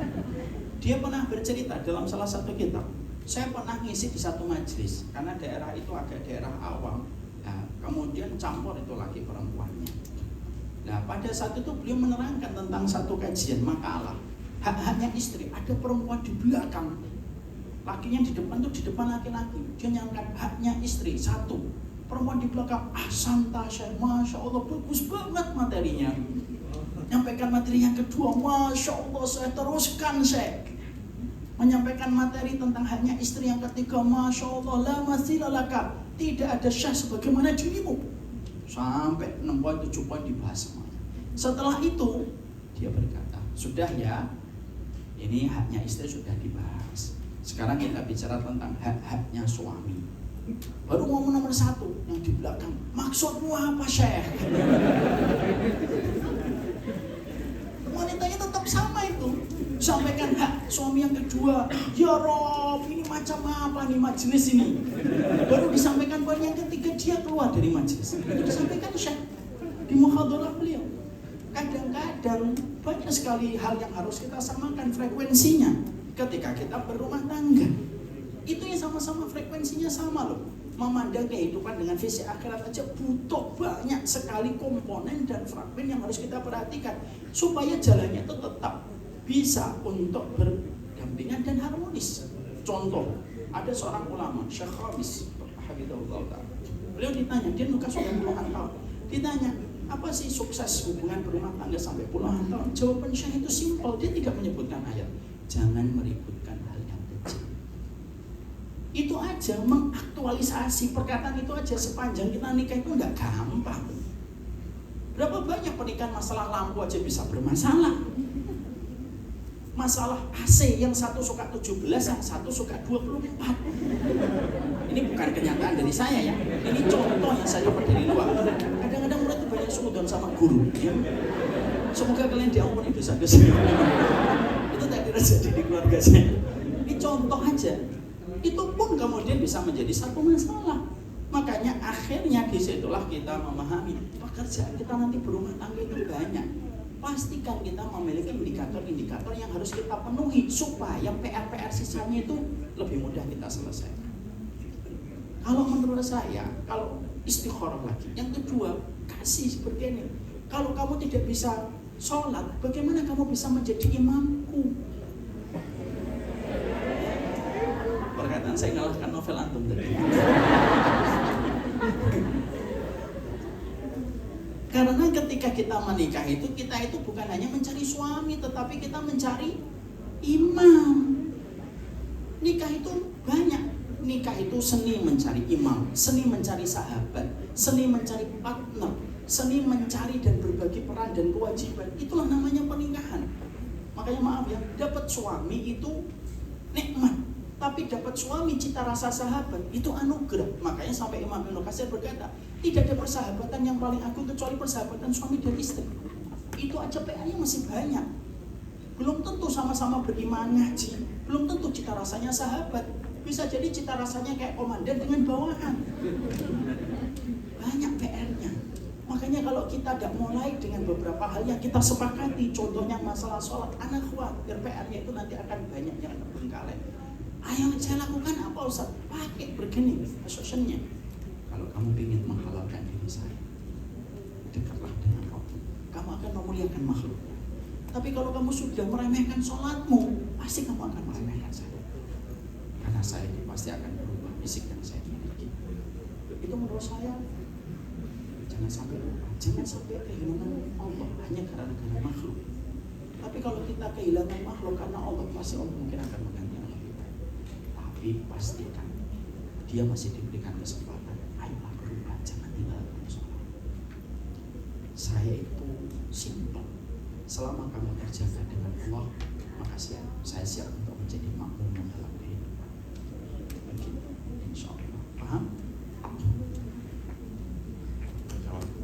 Dia pernah bercerita dalam salah satu kitab. Saya pernah ngisi di satu majelis, karena daerah itu agak daerah awam. Nah, kemudian campur itu laki perempuannya. Nah, pada saat itu beliau menerangkan tentang satu kajian makalah hak-haknya istri. Ada perempuan di belakang, lakinya di depan tuh, di depan laki-laki. Dia nyangkan haknya istri satu, perempuan di belakang, santa Syekh, masya Allah bagus banget materinya. Menyampaikan materi yang kedua, masya Allah saya teruskan Syekh. Menyampaikan materi tentang haknya istri yang ketiga, masya Allah la mathilalaka, tidak ada syah sebagaimana dirimu. Sampai 6 poin 7 poin dibahas semuanya. Setelah itu dia berkata, sudah ya, ini haknya istri sudah dibahas. Sekarang kita bicara tentang hak-haknya suami. Baru ngomong nomor 1 yang di belakang, maksudmu apa Syekh? Wanitanya tetap sama itu. Sampaikan hak suami yang kedua, ya Rob, ini macam apa nih majelis ini? Baru disampaikan poin yang ketiga, dia keluar dari majelis. Itu disampaikan Syekh di muhadharah beliau. Kadang-kadang banyak sekali hal yang harus kita samakan frekuensinya ketika kita berumah tangga. Itu yang sama-sama frekuensinya sama loh. Memandang kehidupan dengan visi akhirat aja butuh banyak sekali komponen dan fragmen yang harus kita perhatikan supaya jalannya itu tetap bisa untuk berdampingan dan harmonis. Contoh, ada seorang ulama, Syekh Khamis, beliau ditanya, dia nikah sudah puluhan tahun. Ditanya, apa sih sukses hubungan berumah tangga sampai puluhan tahun? Jawaban Syekh itu simpel, dia tidak menyebutkan ayat. Jangan meributkan hal yang kecil. Itu aja, mengaktualisasi perkataan itu aja. Sepanjang kita nikah itu enggak gampang. Berapa banyak pernikahan masalah lampu aja bisa bermasalah. Masalah AC, yang satu suka 17, yang satu suka 24. Ini bukan kenyataan dari saya ya. Ini contoh yang saya dapat dari luar. Kadang-kadang murid itu banyak suudzon sama guru ya. Semoga kalian diampuni dosa-dosa. Itu tak kira jadi di keluarga saya. Ini contoh aja. Itu pun kemudian bisa menjadi satu masalah. Makanya akhirnya disitulah kita memahami pekerjaan kita nanti berumah tangga itu banyak. Pastikan kita memiliki indikator-indikator yang harus kita penuhi supaya PR-PR sisanya itu lebih mudah kita selesaikan. Kalau menurut saya, kalau istikharah lagi, yang kedua, kasih seperti ini. Kalau kamu tidak bisa sholat, bagaimana kamu bisa menjadi imamku? Perkataan saya ngalahkan novel antum tadi. Karena ketika kita menikah itu, kita itu bukan hanya mencari suami, tetapi kita mencari imam. Nikah itu banyak. Nikah itu seni mencari imam, seni mencari sahabat, seni mencari partner, seni mencari dan berbagi peran dan kewajiban. Itulah namanya pernikahan. Makanya maaf ya, dapat suami itu nikmat. Tapi dapat suami cita rasa sahabat itu anugerah. Makanya sampai Imam Ibnu Katsir berkata, tidak ada persahabatan yang paling agung kecuali persahabatan suami dan istri. Itu aja PR-nya masih banyak. Belum tentu sama-sama beriman ngaji, belum tentu cita rasanya sahabat. Bisa jadi cita rasanya kayak komandan dengan bawahan. Banyak PR-nya. Makanya kalau kita tidak mulai dengan beberapa hal yang kita sepakati, contohnya masalah sholat, anak khawatir PR-nya itu nanti akan banyak yang terbengkalai. Ayo saya lakukan apa Ustaz? Pakai bergening association-nya. Kalau kamu ingin menghalalkan diri saya, dekatlah dengan Allah. kamu akan memuliakan makhluknya. Tapi kalau kamu sudah meremehkan sholatmu, pasti kamu akan meremehkan saya. Karena saya ini pasti akan berubah fisik yang saya miliki. Itu menurut saya. Jangan sampai lupa, jangan sampai kehilangan Allah hanya karena makhluk. Tapi kalau kita kehilangan makhluk karena Allah, pasti Allah mungkin akan mengganti yang lebih baik. Tapi pastikan dia masih diberikan kesempatan. Ayolah berubah, jangan tinggalkan sholat. Saya itu simpel. Selama kamu terjaga dengan Allah, maka saya siap untuk menjadi makmum dalam kehidupan. Begitu, insya Allah. Paham?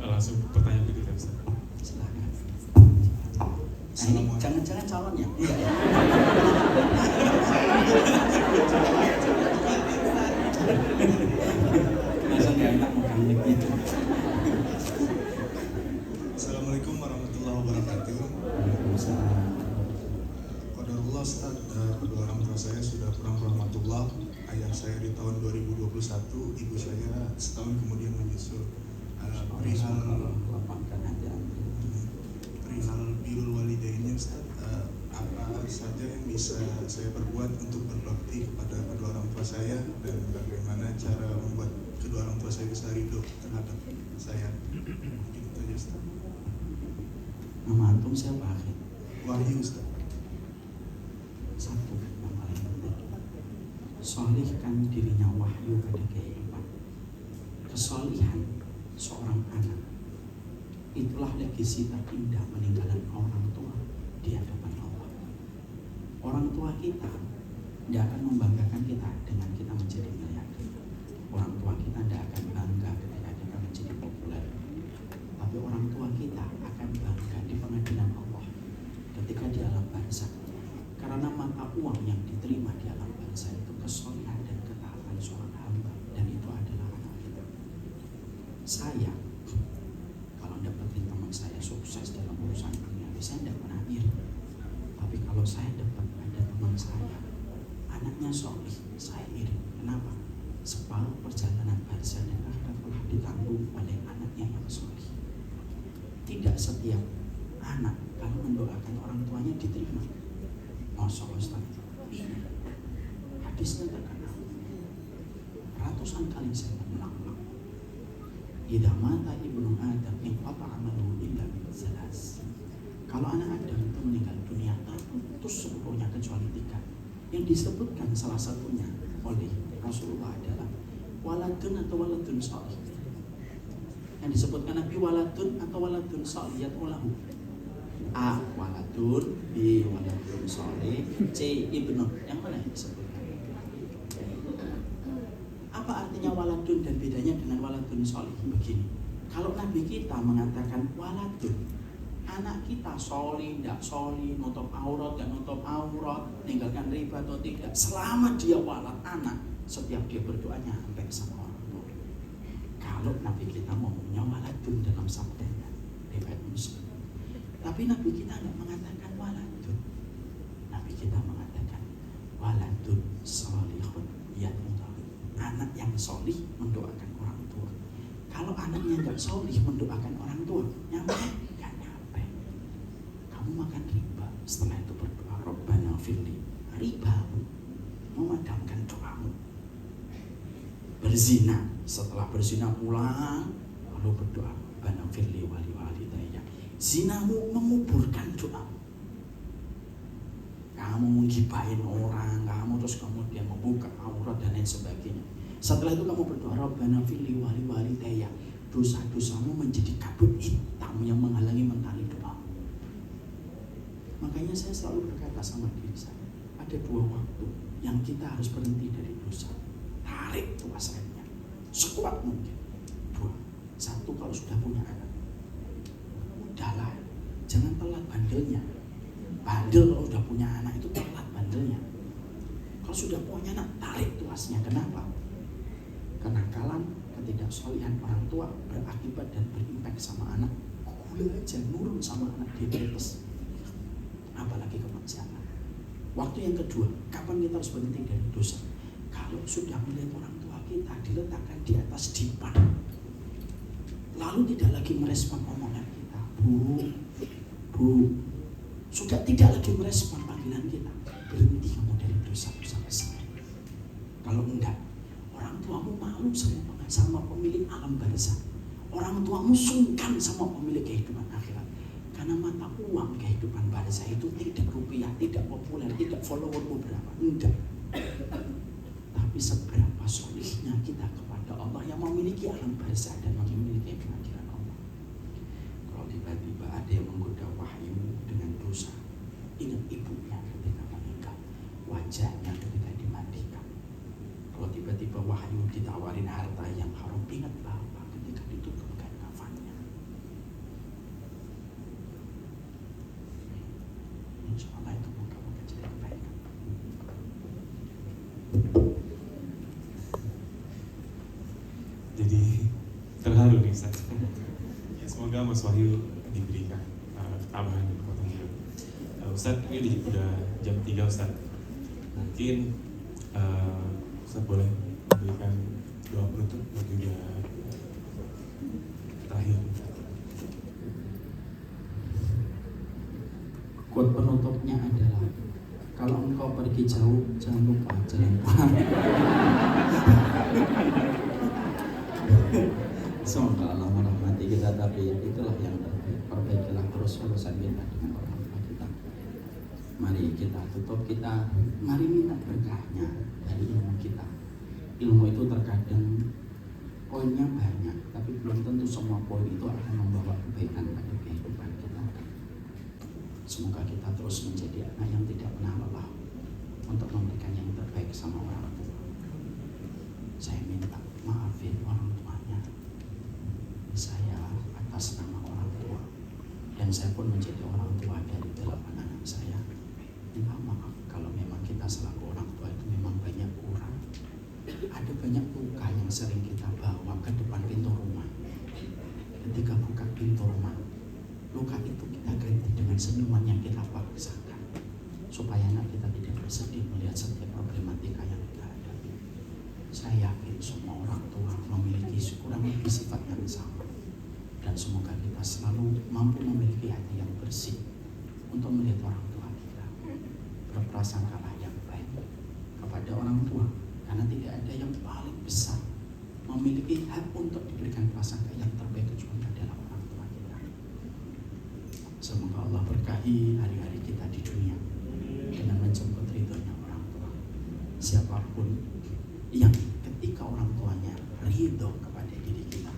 Langsung pertanyaan berikutnya Ustaz. Silakan. Nah, ini jangan-jangan calonnya. Enggak ya? Langsung gak enak makan gitu. Assalamualaikum warahmatullahi wabarakatuh. Qadarullah Ustaz, kedua orang tua saya sudah kurang rahmatullah. Ayah saya di tahun 2021, ibu saya setahun kemudian menyusul. Perihal birrul walidainnya Ustaz, apa saja yang bisa saya perbuat untuk berbakti kepada kedua orang tua saya, dan bagaimana cara membuat kedua orang tua saya bisa ridho terhadap saya? Mungkin itu aja Ustaz. Nama antum siapa akhir? Wahyu Ustaz. Satu yang paling penting, solihkan dirinya wahyu pada kehidupan. Kesolihan seorang anak itulah legasi terindah meninggalkan orang tua di hadapan Allah. Orang tua kita tidak akan membanggakan kita dengan kita menjadi miliarder. Orang tua kita tidak akan bangga ketika kita menjadi populer. Tapi orang tua kita akan bangga di pengadilan Allah ketika di alam barzakh. Karena mata uang yang diterima di alam barzakh itu kesolihan dan ketaatan seorang hamba, dan itu adalah anak kita. Saya kalau dapetin teman saya sukses dalam urusan dunia, saya tidak pernah iri. Tapi kalau saya dapat ada teman saya anaknya solih, saya iri. Kenapa? Sebab perjalanan barzakh dan akhirat telah ditanggung oleh anaknya yang solih. Tidak setiap anak kalau mendoakan orang tuanya diterima. Masya Allah Ustaz, ini hadisnya terkenal, ratusan kali saya mengulang-ulang. Idza mata ibnu Adam inqata amaluhu illa min salas. Kalau anak Adam itu meninggal dunia, terputus seluruhnya kecuali 3. Yang disebutkan salah satunya oleh Rasulullah adalah waladun atau waladun salih. Yang disebutkan Nabi waladun atau waladun salih yatulahu. A waladun, B waladun salih, C ibnu. Yang mana yang disebutkan? Apa artinya waladun dan bedanya dengan waladun salih? Begini, kalau Nabi kita mengatakan waladun, anak kita solih, tidak solih, nutup aurat, dan nutup aurat, meninggalkan riba atau tidak, selama dia walad anak, setiap dia berdoanya sampai sama orang tua. Kalau Nabi kita ngomongnya waladun dalam sabdanya, riwayat Muslim. Tapi Nabi kita tidak mengatakan waladun. Nabi kita mengatakan waladun solihun yad'u, anak yang solih mendoakan orang tua. Kalau anaknya tidak solih mendoakan orang tua, nyampe? Gak nyampe. Kamu makan riba, setelah itu berdoa Rabbana firli, riba memadamkan doamu. Berzina, setelah berzina pulang lalu berdoa Rabbana firli wali walidayya, zinamu menguburkan doa. Kamu menggibahin orang, kamu terus kemudian membuka aurat dan lain sebagainya. Setelah itu kamu berdoa Rabbana firli wali walidayya, dosa-dosamu menjadi kabut hitam yang menghalangi mentari doa. Makanya saya selalu berkata sama diri saya, ada 2 waktu yang kita harus berhenti dari dosa. Tarik tuas remnya sekuat mungkin. 2, 1, kalau sudah punya anak, udahlah, jangan telat bandelnya. Bandel kalau sudah punya anak itu telat bandelnya. Kalau sudah punya anak, tarik tuasnya. Kenapa? Kenakalan, ketidaksolihan orang tua berakibat dan berimpak sama anak. Gula aja nurun sama anak, diabetes, apalagi kemaksiatan. Waktu yang kedua, kapan kita harus berhenti dari dosa? Kalau sudah melihat orang tua kita diletakkan di atas dipan, lalu tidak lagi merespon omongan kita, Bu, sudah tidak lagi merespon panggilan kita. Berhenti kamu dari dosa-dosa besar. Kalau enggak, orang tuamu malu sama pemilik alam barzah. Orang tuamu sungkan sama pemilik kehidupan akhirat. Karena mata uang kehidupan barzah itu tidak rupiah, tidak populer, tidak followermu berapa. Enggak. Tapi seberapa solihnya kita kepada Allah yang memiliki alam barzah dan memiliki kehadiran Allah. Kalau tiba-tiba ada yang menggoda wahyu dengan dosa, ingat ibunya ketika meninggal, wajahnya ketika dimandikan. Kalau tiba-tiba wahyu ditawarin harta yang haram, ingat bapak ketika ditutupkan kafannya. Insya Allah itu moga-moga jadi kebaikan. Jadi terharu nih Ustaz. Ya, semoga Mas Wahyu diberikan ketabahan dan kekuatan hidup. Ustaz, ini udah jam 3 Ustaz. Mungkin Ustaz boleh memberikan doa penutup bagi dia terakhir. Quote penutupnya adalah, kalau engkau pergi jauh, jangan lupa jalan pulang. Semoga Allah merahmati kita, tapi itulah yang terbaik. Perbaikilah terus urusan kita dengan orang tua kita. Mari kita tutup, mari minta berkahnya dari ilmu kita. Ilmu itu terkadang poinnya banyak, tapi belum tentu semua poin itu akan membawa kebaikan pada kehidupan kita. Semoga kita terus menjadi anak yang tidak pernah lelah untuk memberikan yang terbaik sama orang tua. Saya minta maafin orang tuanya, saya atas nama orang tua, dan saya pun menjadi orang tua dari 8 anak saya. Minta maaf kalau memang kita selaku orang tua itu memang banyak kurang. Ada banyak luka yang sering kita bawa ke depan pintu rumah. Ketika buka pintu rumah, luka itu kita ganti dengan senyuman yang kita paksakan, supaya anak kita tidak bersedih melihat setiap problematika yang kita hadapi. Saya yakin semua orang tua memiliki kurang lebih sifat yang sama, dan semoga kita selalu mampu memiliki hati yang bersih untuk melihat orang tua kita. Berprasangkalah yang baik kepada orang tua, karena tidak ada yang paling besar memiliki hak untuk diberikan prasangka yang terbaik kecuali adalah orang tua kita. Semoga Allah berkahi hari-hari kita di dunia dengan menjemput ridhonya orang tua. Siapapun yang ketika orang tuanya ridho kepada diri kita,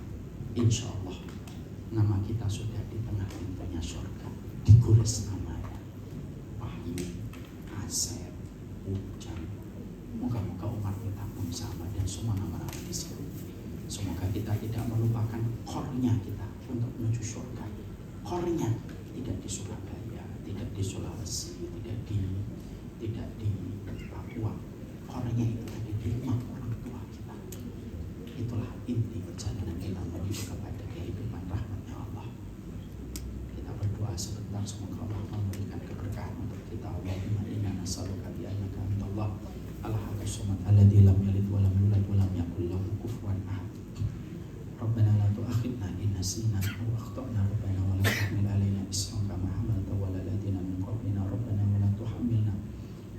insya Allah nama kita sudah di tengah pintunya surga, ditulis namanya Wahyu, Asep, Ujang. Moga-moga umat kita pun sama dan semua nama-nama di sini. Semoga kita tidak melupakan core-nya kita untuk menuju surga. Core-nya tidak di Surabaya, tidak di Sulawesi, tidak di Papua. Core-nya itu ada di rumah orang tua kita. Itulah inti perjalanan kita menuju kepada kehidupan rahmatnya Allah. Kita berdoa sebentar, semoga Allah memberikan keberkahan untuk kita. Allahumma inna nas'aluka bi annaka antallah al-ahadus samad alladzi lam yalid wa lam yulad wa lam yakul lahu kufuwan ahad. Rabbana la tu'akhidna in nasina aw akhtana, rabbana wa la tahmil alaina isran kama hamaltahu 'ala alladziina min qablina, rabbana wa la tuhammilna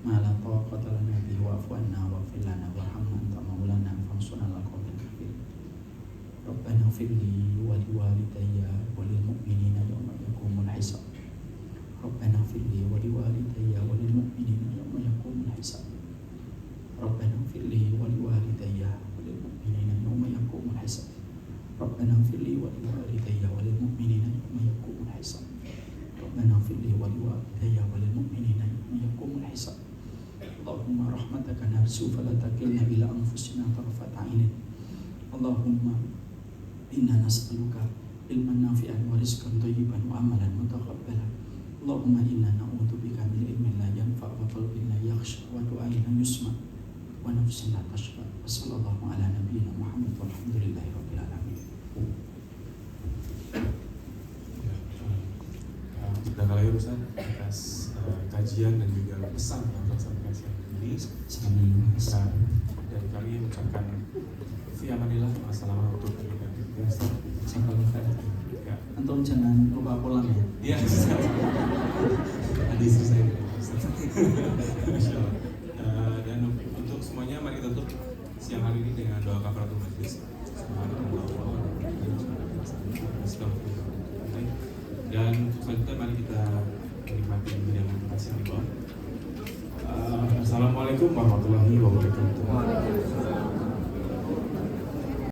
ma la taqata lana bihi wa'fu 'anna waghfir lana warhamna anta maulana fansurna 'alal qawmil kafirin. Rabbana ighfir li wa liwalidayya wa lil mu'minina yawma yaqumul hisab. Rabbana ighfir li wa liwalidayya wa lil mu'minina yawma yaqumul hisab. Rabbana ighfir li wa liwalidayya wa lil mu'minina yawma yaqumul hisab. Rabbana ighfir li wa liwalidayya wa lil mu'minina yawma yaqumul hisab. Rabbana ighfir li wa liwalidayya wa lil mu'minina yawma yaqumul hisab. Allahumma rahmataka narju fala takilna ila anfusina tarfata 'ainin. Allahumma inna nas'aluka ilman nafi'an wa rizqan thayyiban wa amalan mutaqabbalan. Allahumma inna na'udzubika min ilmin la yanfa' wa qalbin la yakhsha wa du'ain la yusma' wa nafsin la tashba. Wa sallallahu ala nabiyyina Muhammad walhamdulillahi rabbil alamin. Kita kali ini Ustaz atas kajian dan juga pesan yang telah sampaikan ini. Ustaz, dari kami mengucapkan fi amanillah, wassalamualaikum warahmatullahi wabarakatuh. Ya. Antum jangan lupa pulang ya. Iya, Ustaz. Ada istri saya. Masya Allah. Dan untuk semuanya mari kita tutup siang hari ini dengan doa kafaratul majlis. Dan selanjutnya mari kita menikmati hidangan makan siang di bawah. Assalamualaikum warahmatullahi wabarakatuh.